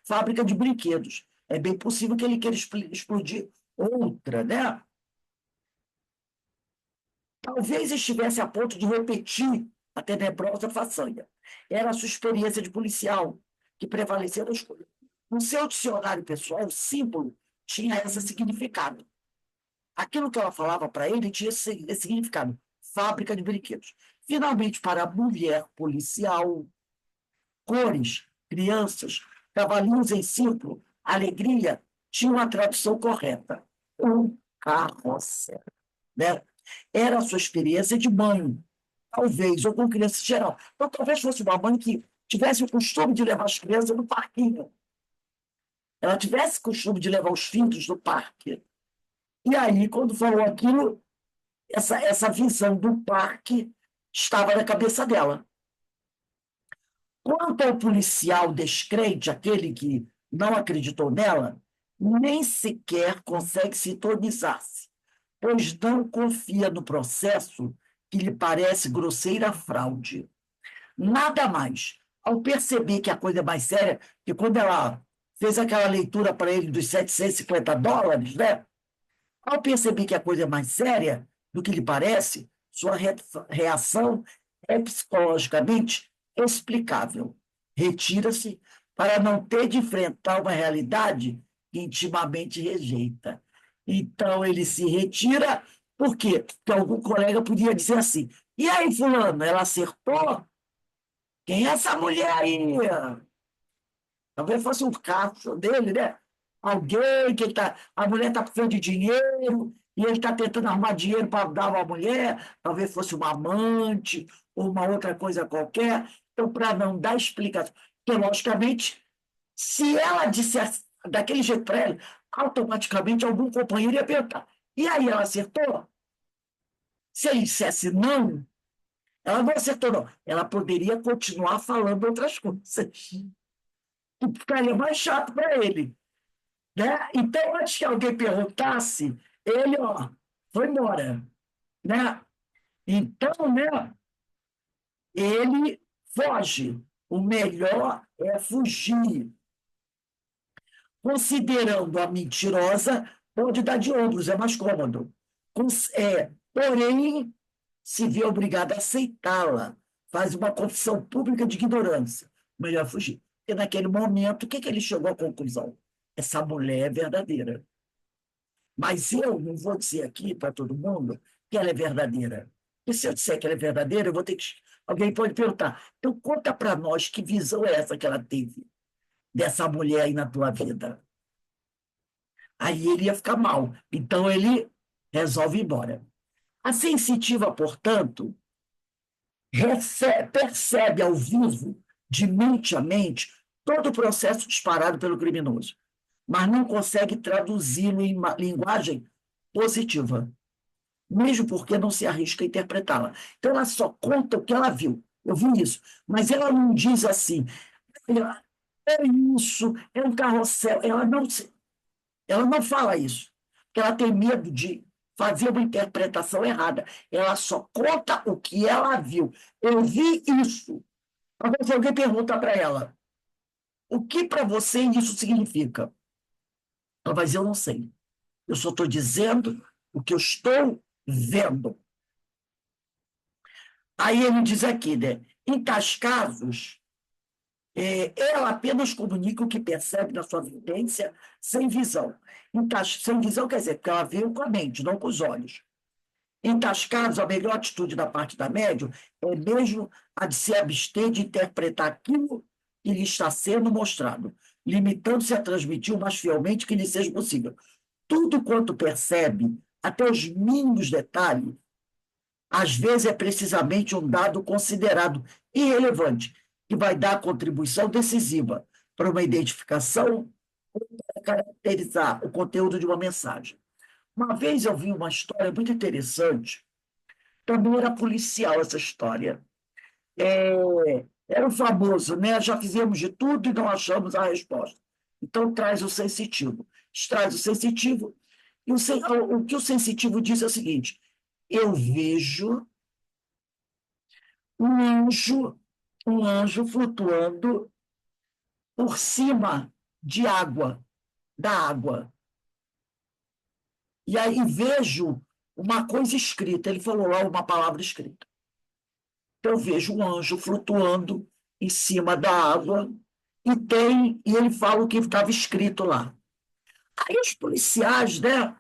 Speaker 1: fábrica de brinquedos. É bem possível que ele queira explodir outra, né? Talvez estivesse a ponto de repetir a tenebrosa façanha. Era a sua experiência de policial que prevaleceu na escolha. No seu dicionário pessoal, o símbolo tinha esse significado. Aquilo que ela falava para ele tinha esse significado. Fábrica de brinquedos. Finalmente, para a mulher policial, cores, crianças, cavalinhos em círculo, alegria, tinha uma tradução correta. Um carrossel. Né? Era a sua experiência de mãe, talvez, ou com criança em geral. Então, talvez fosse uma mãe que tivesse o costume de levar as crianças no parquinho. Ela tivesse o costume de levar os filhos no parque. E aí, quando falou aquilo, essa visão do parque estava na cabeça dela. Quanto ao policial descrente, aquele que não acreditou nela, nem sequer consegue sintonizar-se, pois não confia no processo que lhe parece grosseira fraude. Nada mais. Ao perceber que a coisa é mais séria, que quando ela fez aquela leitura para ele dos $750, né? Ao perceber que a coisa é mais séria do que lhe parece, sua reação é psicologicamente explicável. Retira-se para não ter de enfrentar uma realidade que intimamente rejeita. Então, ele se retira, por quê? Porque algum colega podia dizer assim: e aí, fulano, ela acertou? Quem é essa mulher aí? Talvez fosse um caso dele, né? Alguém que a mulher está precisando de dinheiro e ele está tentando arrumar dinheiro para dar uma mulher, talvez fosse uma amante ou uma outra coisa qualquer. Então, para não dar explicação, porque, logicamente, se ela dissesse daquele jeito para ela, automaticamente algum companheiro ia perguntar: e aí, ela acertou? Se ele dissesse não, ela não acertou, não. Ela poderia continuar falando outras coisas. Que ficaria mais chato para ele. Né? Então, antes que alguém perguntasse, ele, ó, foi embora. Né? Então, né, ele foge. O melhor é fugir. Considerando a mentirosa, pode dar de ombros, é mais cômodo. Porém, se vê obrigado a aceitá-la, faz uma confissão pública de ignorância. Melhor fugir. Porque naquele momento, o que ele chegou à conclusão? Essa mulher é verdadeira. Mas eu não vou dizer aqui para todo mundo que ela é verdadeira. E se eu disser que ela é verdadeira, eu vou ter que. Alguém pode perguntar: então conta para nós que visão é essa que ela teve dessa mulher aí na tua vida. Aí ele ia ficar mal. Então ele resolve ir embora. A sensitiva, portanto, percebe ao vivo, de mente a mente, todo o processo disparado pelo criminoso, mas não consegue traduzi-lo em linguagem positiva, mesmo porque não se arrisca a interpretá-la. Então, ela só conta o que ela viu. Eu vi isso. Mas ela não diz assim: é isso, é um carrossel. Ela não fala isso, porque ela tem medo de fazer uma interpretação errada. Ela só conta o que ela viu. Eu vi isso. Agora, se alguém pergunta para ela: o que para você isso significa? Ela vai dizer: eu não sei. Eu só estou dizendo o que eu estou vendo. Aí ele diz aqui, né? Em tais casos, ela apenas comunica o que percebe na sua vivência sem visão. Sem visão quer dizer que ela viu com a mente, não com os olhos. Em tais casos, a melhor atitude da parte da médium é mesmo a de se abster de interpretar aquilo que lhe está sendo mostrado, limitando-se a transmitir o mais fielmente que lhe seja possível. Tudo quanto percebe, até os mínimos detalhes, às vezes é precisamente um dado considerado irrelevante, que vai dar a contribuição decisiva. para uma identificação ou para caracterizar o conteúdo de uma mensagem. Uma vez eu vi uma história muito interessante, também era policial essa história. Era o famoso, né? Já fizemos de tudo e não achamos a resposta. Então traz o sensitivo. Traz o sensitivo, e o que o sensitivo diz é o seguinte: eu vejo um anjo flutuando por cima de água, da água. E aí vejo uma coisa escrita. Ele falou lá uma palavra escrita. Então, eu vejo um anjo flutuando em cima da água e ele fala o que estava escrito lá. Aí os policiais, né?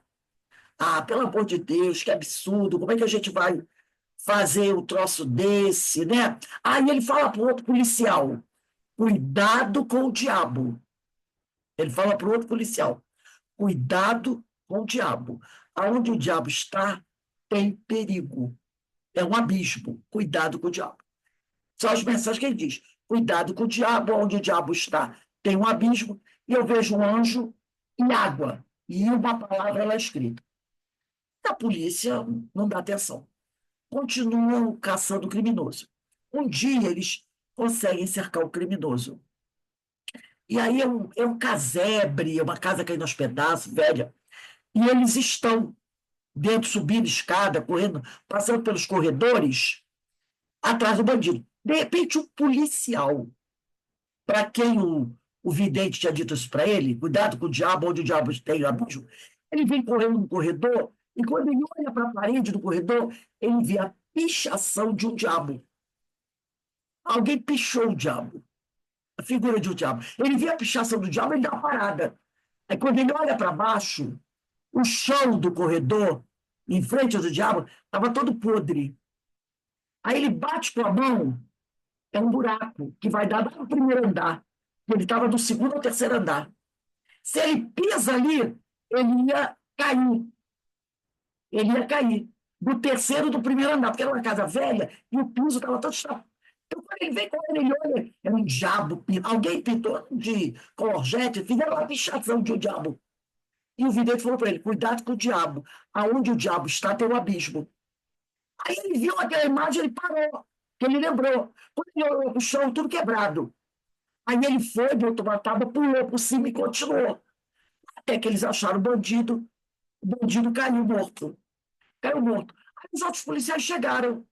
Speaker 1: Ah, pelo amor de Deus, que absurdo, como é que a gente vai fazer um troço desse, né? Aí ele fala para o outro policial: cuidado com o diabo. Ele fala para o outro policial: cuidado com o diabo. Aonde o diabo está, tem perigo. É um abismo. Cuidado com o diabo. São as mensagens que ele diz: cuidado com o diabo, onde o diabo está, tem um abismo, e eu vejo um anjo e água. E uma palavra lá escrita. A polícia não dá atenção. Continuam caçando o criminoso. Um dia eles conseguem cercar o criminoso. E aí é um casebre, é uma casa caindo aos pedaços, velha. E eles estão dentro, subindo escada, correndo, passando pelos corredores, atrás do bandido. De repente, um policial, para quem o vidente tinha dito isso para ele: cuidado com o diabo, onde o diabo tem abismo, ele vem correndo no corredor, e quando ele olha para a parede do corredor, ele vê a pichação de um diabo. Alguém pichou o diabo, a figura de um diabo. Ele vê a pichação do diabo, ele dá uma parada. Aí, quando ele olha para baixo, o chão do corredor, em frente do diabo, estava todo podre. Aí ele bate com a mão, é um buraco que vai dar no primeiro andar. Ele estava do segundo ao terceiro andar. Se ele pisa ali, ele ia cair. Ele ia cair. Do terceiro do primeiro andar, porque era uma casa velha e o piso estava todo estragado. Então, quando ele vem correndo, ele olha, é um diabo. Alguém pintou de colorjete, fizeram uma pichação de um diabo. E o vidente falou para ele: cuidado com o diabo. Aonde o diabo está, tem um abismo. Aí ele viu aquela imagem, ele parou, que ele lembrou. Quando ele olhou para o chão, tudo quebrado. Aí ele foi, botou uma tábua, pulou por cima e continuou. Até que eles acharam o bandido caiu morto. Caiu morto. Aí os outros policiais chegaram.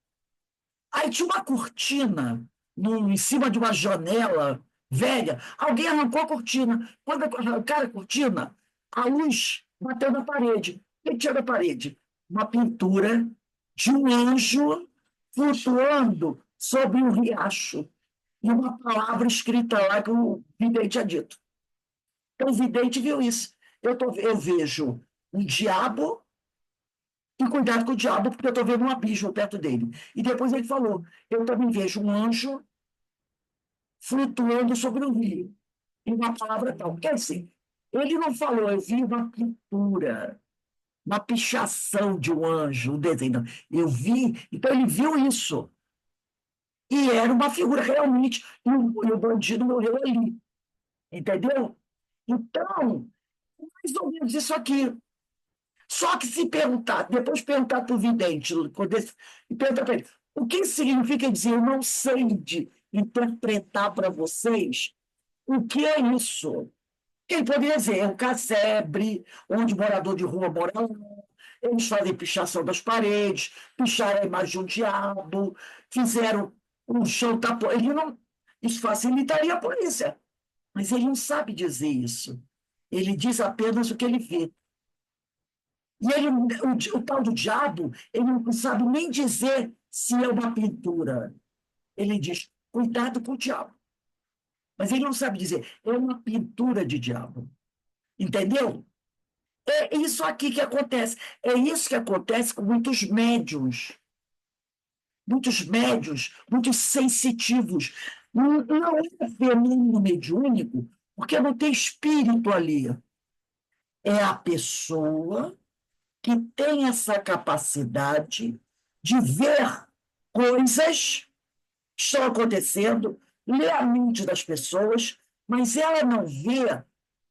Speaker 1: Aí tinha uma cortina em cima de uma janela velha. Alguém arrancou a cortina. Quando arrancaram a cortina, a luz bateu na parede. O que tinha na parede? Uma pintura de um anjo flutuando sobre um riacho. E uma palavra escrita lá que o vidente tinha dito. Então o vidente viu isso. Eu vejo um diabo, e cuidado com o diabo, porque eu estou vendo um abismo perto dele. E depois ele falou: eu também vejo um anjo flutuando sobre o rio. E uma palavra tal. Quer dizer, ele não falou: eu vi uma pintura, uma pichação de um anjo, um desenho. Eu vi, então ele viu isso. E era uma figura realmente, e o bandido morreu ali. Entendeu? Então, mais ou menos isso aqui. Só que se perguntar, depois perguntar para o vidente, e perguntar para ele: o que significa dizer eu não sei interpretar para vocês o que é isso? Quem poderia dizer: é um casebre, onde morador de rua mora lá, eles fazem pichação das paredes, picharam a imagem de um diabo, fizeram um chão tapão. Ele não, isso facilitaria a polícia, mas ele não sabe dizer isso. Ele diz apenas o que ele vê. E ele, o tal do diabo, ele não sabe nem dizer se é uma pintura. Ele diz: cuidado com o diabo. Mas ele não sabe dizer: é uma pintura de diabo. Entendeu? É isso aqui que acontece. É isso que acontece com muitos médiuns. Muitos médiuns, muitos sensitivos. Não é fenômeno mediúnico, porque não tem espírito ali. É a pessoa que tem essa capacidade de ver coisas que estão acontecendo, ler a mente das pessoas mas ela não vê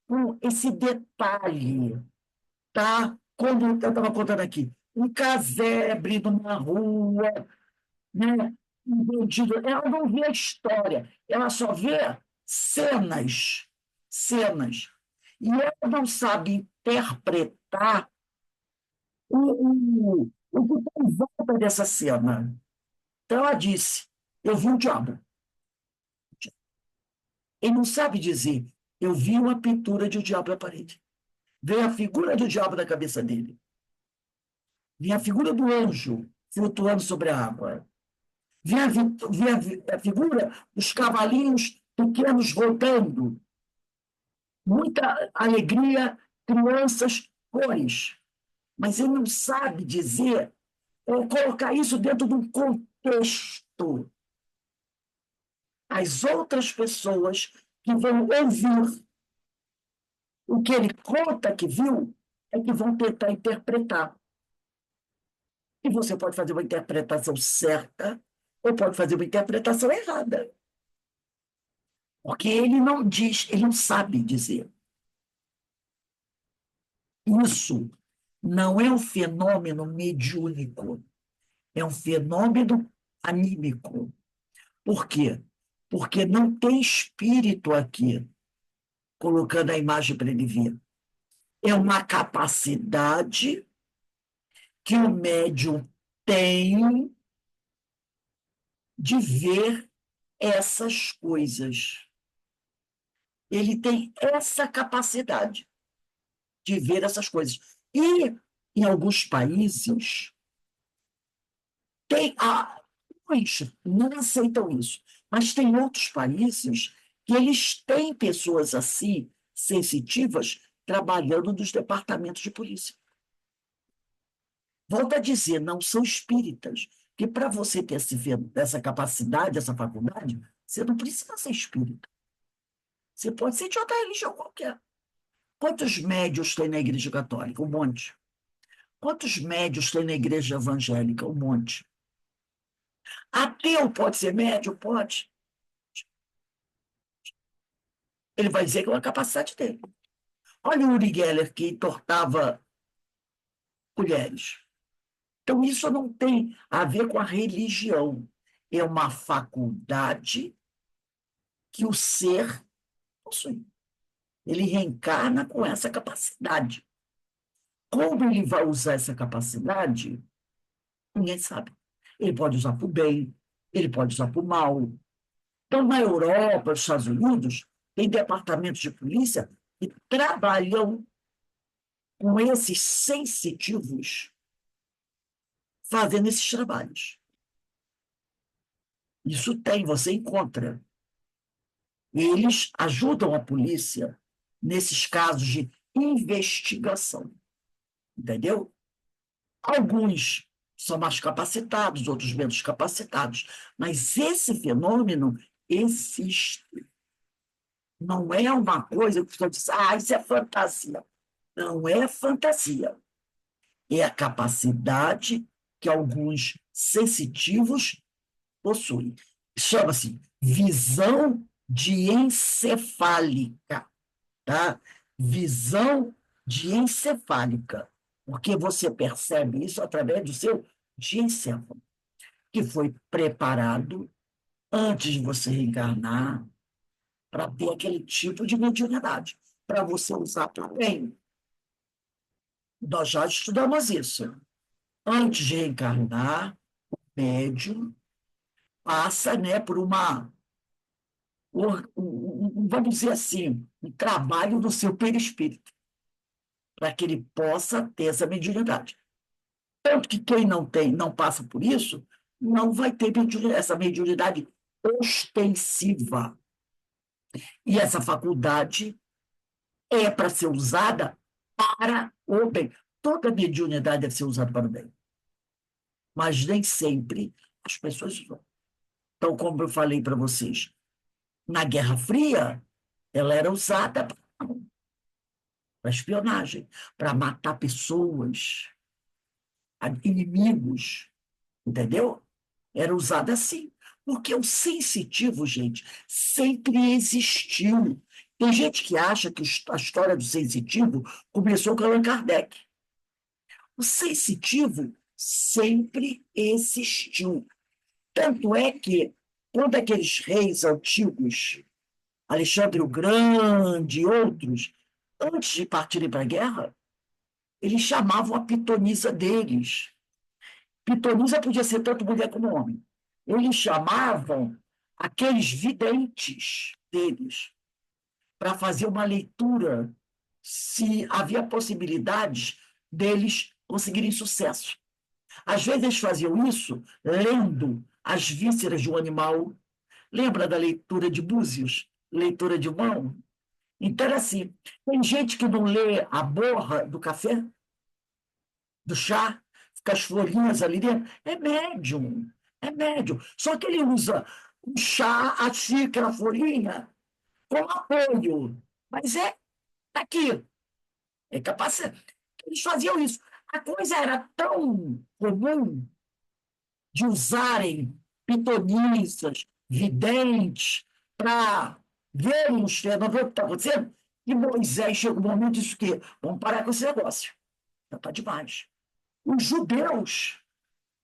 Speaker 1: com esse detalhe, tá? Como eu estava contando aqui, um casebre numa rua, né? Um bandido, ela não vê a história, ela só vê cenas, cenas. E ela não sabe interpretar o que está em volta dessa cena. Então ela disse: eu vi o diabo. Ele não sabe dizer: eu vi uma pintura de um diabo na parede. Veio a figura do diabo na cabeça dele. Vinha a figura do anjo flutuando sobre a água. Vinha a figura dos cavalinhos pequenos rodando. Muita alegria, crianças, cores. Mas ele não sabe dizer ou colocar isso dentro de um contexto. As outras pessoas que vão ouvir o que ele conta que viu é que vão tentar interpretar. E você pode fazer uma interpretação certa ou pode fazer uma interpretação errada. Porque ele não diz, ele não sabe dizer. Isso não é um fenômeno mediúnico, é um fenômeno anímico. Por quê? Porque não tem espírito aqui colocando a imagem para ele ver. É uma capacidade que o médium tem de ver essas coisas. Ele tem essa capacidade de ver essas coisas. E, em alguns países, alguns não aceitam isso, mas tem outros países que eles têm pessoas assim, sensitivas, trabalhando nos departamentos de polícia. Volto a dizer, não são espíritas, que para você ter essa capacidade, essa faculdade, você não precisa ser espírita. Você pode ser de outra religião qualquer. Quantos médios tem na Igreja Católica? Um monte. Quantos médios tem na Igreja Evangélica? Um monte. Ateu pode ser médio? Pode. Ele vai dizer que é uma capacidade dele. Olha o Uri Geller, que entortava mulheres. Então, isso não tem a ver com a religião. É uma faculdade que o ser possui. Ele reencarna com essa capacidade. Como ele vai usar essa capacidade, ninguém sabe. Ele pode usar para o bem, ele pode usar para o mal. Então, na Europa, nos Estados Unidos, tem departamentos de polícia que trabalham com esses sensitivos fazendo esses trabalhos. Isso tem, você encontra. Eles ajudam a polícia nesses casos de investigação. Entendeu? Alguns são mais capacitados, outros menos capacitados. Mas esse fenômeno existe. Não é uma coisa que você diz, isso é fantasia. Não é fantasia. É a capacidade que alguns sensitivos possuem. Chama-se visão diencefálica, tá? Visão diencefálica, porque você percebe isso através do seu diencéfalo, que foi preparado antes de você reencarnar para ter aquele tipo de mediunidade, para você usar para bem. Nós já estudamos isso. Antes de reencarnar, o médium passa, né, por vamos dizer assim, um trabalho do seu perispírito, para que ele possa ter essa mediunidade. Tanto que quem não tem, não passa por isso, não vai ter essa mediunidade ostensiva. E essa faculdade é para ser usada para o bem. Toda mediunidade deve ser usada para o bem. Mas nem sempre as pessoas vão. Então, como eu falei para vocês, na Guerra Fria, ela era usada para espionagem, para matar pessoas, inimigos, entendeu? Era usada assim. Porque o sensitivo, gente, sempre existiu. Tem gente que acha que a história do sensitivo começou com Allan Kardec. O sensitivo sempre existiu. Tanto é que, quando aqueles reis antigos, Alexandre o Grande e outros, antes de partirem para a guerra, eles chamavam a pitonisa deles. Pitonisa podia ser tanto mulher como homem. Eles chamavam aqueles videntes deles para fazer uma leitura se havia possibilidades deles conseguirem sucesso. Às vezes eles faziam isso lendo as vísceras de um animal. Lembra da leitura de Búzios? Leitura de mão? Então, era assim, tem gente que não lê a borra do café, do chá, fica as folhinhas ali dentro. É médium, é médium. Só que ele usa o chá, a xícara, a folhinha, como apoio. Mas é aqui. É capaz. Eles faziam isso. A coisa era tão comum de usarem pitonisas, videntes, para verem os fenômenos, ver o que está acontecendo. E Moisés chega um momento e disse o quê? Vamos parar com esse negócio. Já está demais. Os judeus,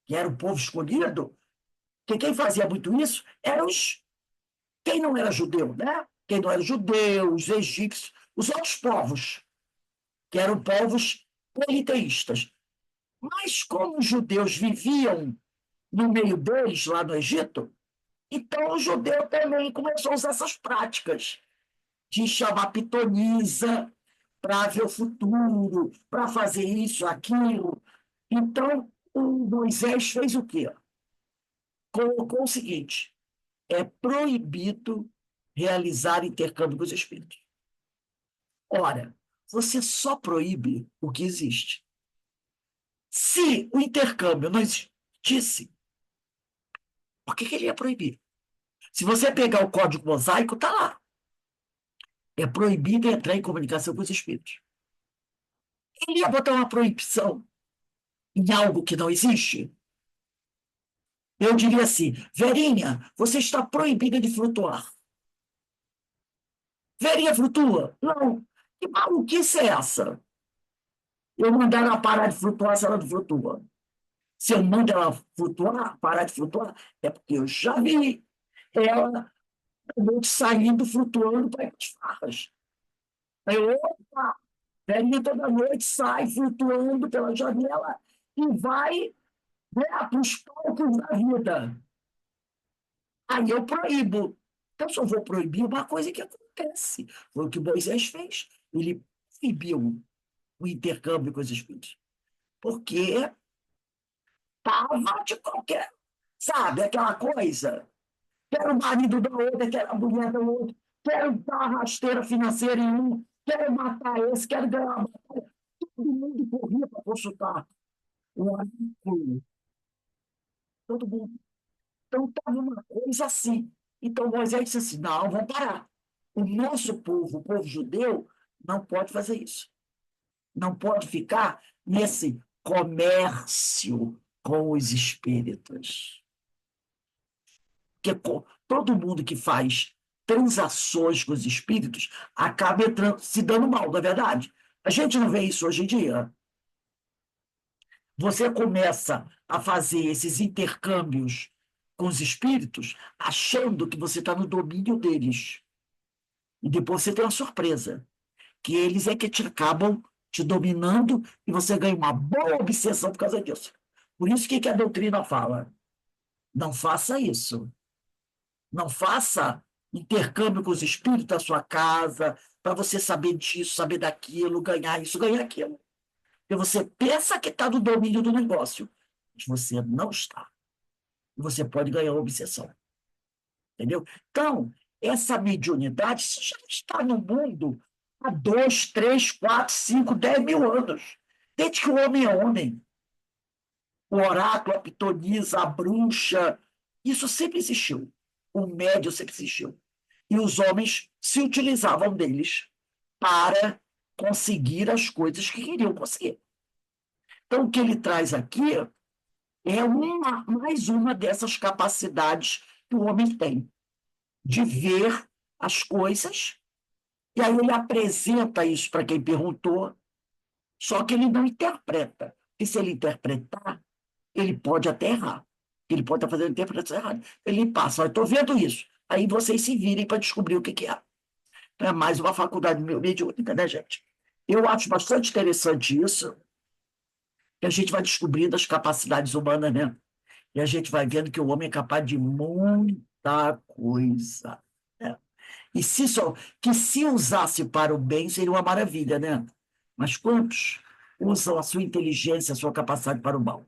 Speaker 1: que era o povo escolhido, que quem fazia muito isso eram quem não era judeu, né? Quem não era judeu, os egípcios, os outros povos, que eram povos politeístas. Mas como os judeus viviam no meio deles, lá no Egito, então o judeu também começou a usar essas práticas de chamar pitonisa para ver o futuro, para fazer isso, aquilo. Então, o Moisés fez o quê? Colocou o seguinte: é proibido realizar intercâmbio com os espíritos. Ora, você só proíbe o que existe. Se o intercâmbio não existisse, por que ele ia proibir? Se você pegar o código mosaico, está lá. É proibido entrar em comunicação com os espíritos. Ele ia botar uma proibição em algo que não existe? Eu diria assim: Verinha, você está proibida de flutuar. Verinha flutua? Não. Que maluquice é essa? Eu mandar ela parar de flutuar se ela não flutua. Se eu mando ela flutuar, parar de flutuar, é porque eu já vi ela saindo, flutuando para as farras. Aí eu, opa, Verinha toda noite sai flutuando pela janela e vai, né, para os palcos da vida. Aí eu proíbo. Então, só vou proibir uma coisa que acontece. Foi o que Moisés fez. Ele proibiu o intercâmbio com os espíritos. Porque estava de qualquer. Sabe, aquela coisa. Quero o marido da outra, quero a mulher da outra, quero dar a rasteira financeira em um, quero matar esse, quero ganhar uma batalha. Todo mundo corria para consultar o oráculo. Todo mundo. Então, estava uma coisa assim. Então, Moisés disse assim: não, vamos parar. O nosso povo, o povo judeu, não pode fazer isso. Não pode ficar nesse comércio com os espíritos. Porque todo mundo que faz transações com os espíritos acaba se dando mal, não é verdade? A gente não vê isso hoje em dia. Você começa a fazer esses intercâmbios com os espíritos achando que você está no domínio deles. E depois você tem uma surpresa, que eles é que acabam te dominando e você ganha uma boa obsessão por causa disso. Por isso que a doutrina fala: não faça isso. Não faça intercâmbio com os espíritos da sua casa, para você saber disso, saber daquilo, ganhar isso, ganhar aquilo. Porque você pensa que está no domínio do negócio, mas você não está. E você pode ganhar uma obsessão. Entendeu? Então, essa mediunidade já está no mundo há 2, 3, 4, 5, 10 mil anos. Desde que o homem é homem. O oráculo, a pitonisa, a bruxa, isso sempre existiu. O médium sempre existiu. E os homens se utilizavam deles para conseguir as coisas que queriam conseguir. Então, o que ele traz aqui é mais uma dessas capacidades que o homem tem, de ver as coisas E aí ele apresenta isso para quem perguntou, só que ele não interpreta. E se ele interpretar, ele pode até errar. Ele pode estar fazendo interpretação errada. Ele passa, estou vendo isso. Aí vocês se virem para descobrir o que que é. Então, é mais uma faculdade mediúnica, né, gente? Eu acho bastante interessante isso, que a gente vai descobrindo as capacidades humanas, né? E a gente vai vendo que o homem é capaz de muita coisa, né? E que se usasse para o bem seria uma maravilha, né? Mas quantos usam a sua inteligência, a sua capacidade para o mal?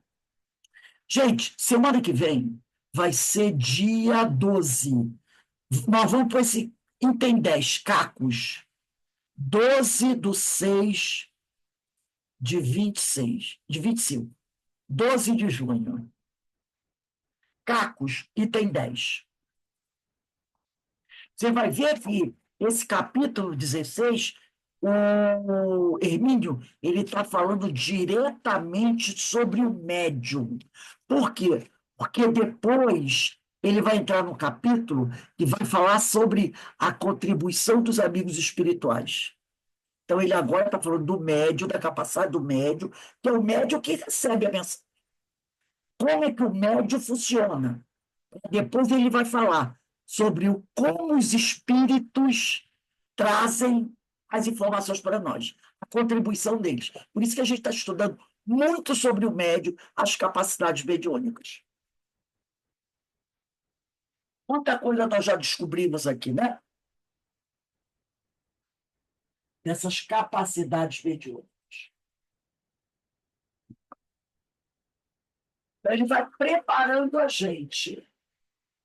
Speaker 1: Gente, semana que vem vai ser dia 12. Nós vamos para esse Item 10, Cacos, 12/6/26, de 25, 12 de junho. Cacos, item 10. Você vai ver que esse capítulo 16, o Hermínio, ele está falando diretamente sobre o médium. Por quê? Porque depois ele vai entrar no capítulo que vai falar sobre a contribuição dos amigos espirituais. Então, ele agora está falando do médium, da capacidade do médium, que é o médium que recebe a mensagem. Como é que o médium funciona? Depois ele vai falar sobre como os espíritos trazem as informações para nós, a contribuição deles. Por isso que a gente está estudando muito sobre o médium, as capacidades mediúnicas. Quanta coisa nós já descobrimos aqui, né? Dessas capacidades mediúnicas. Então, ele vai preparando a gente.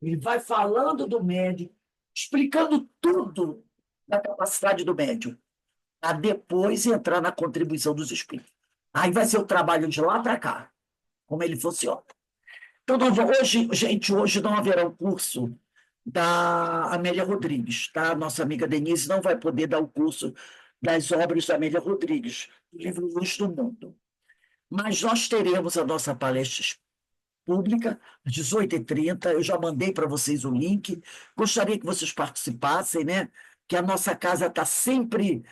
Speaker 1: Ele vai falando do médium, explicando tudo da capacidade do médium, para depois entrar na contribuição dos espíritos. Aí vai ser o trabalho de lá para cá, como ele funciona. Então, hoje, gente, hoje não haverá um curso da Amélia Rodrigues, tá? Nossa amiga Denise não vai poder dar o curso das obras da Amélia Rodrigues, do livro Luz do Mundo. Mas nós teremos a nossa palestra pública, às 18h30. Eu já mandei para vocês o link. Gostaria que vocês participassem, né? Que a nossa casa está sempre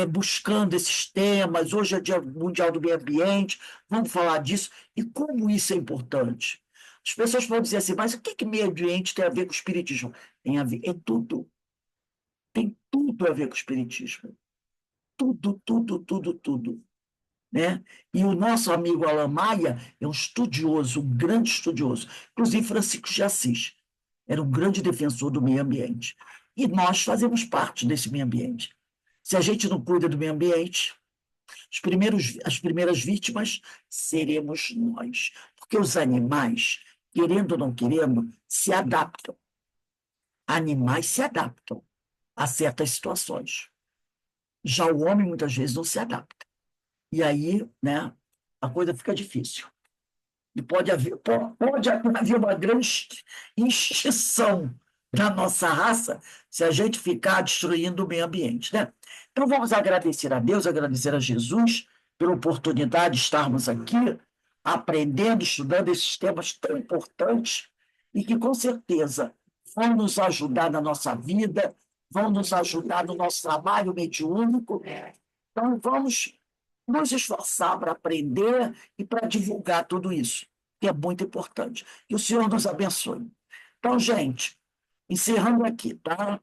Speaker 1: buscando esses temas. Hoje é Dia Mundial do Meio Ambiente, vamos falar disso. E como isso é importante? As pessoas podem dizer assim, mas o que meio ambiente tem a ver com o espiritismo? Tem a ver, é tudo. Tem tudo a ver com o espiritismo. Tudo, tudo, tudo, tudo. Né? E o nosso amigo Alain Maia é um estudioso, um grande estudioso. Inclusive Francisco de Assis era um grande defensor do meio ambiente. E nós fazemos parte desse meio ambiente. Se a gente não cuida do meio ambiente, as primeiras vítimas seremos nós. Porque os animais, querendo ou não querendo, se adaptam. Animais se adaptam a certas situações. Já o homem, muitas vezes, não se adapta. E aí, né, a coisa fica difícil. E pode haver uma grande extinção da nossa raça se a gente ficar destruindo o meio ambiente, né? Então, vamos agradecer a Deus, agradecer a Jesus pela oportunidade de estarmos aqui aprendendo, estudando esses temas tão importantes e que, com certeza, vão nos ajudar na nossa vida, vão nos ajudar no nosso trabalho mediúnico. Então, vamos nos esforçar para aprender e para divulgar tudo isso, que é muito importante. Que o Senhor nos abençoe. Então, gente, encerrando aqui, tá?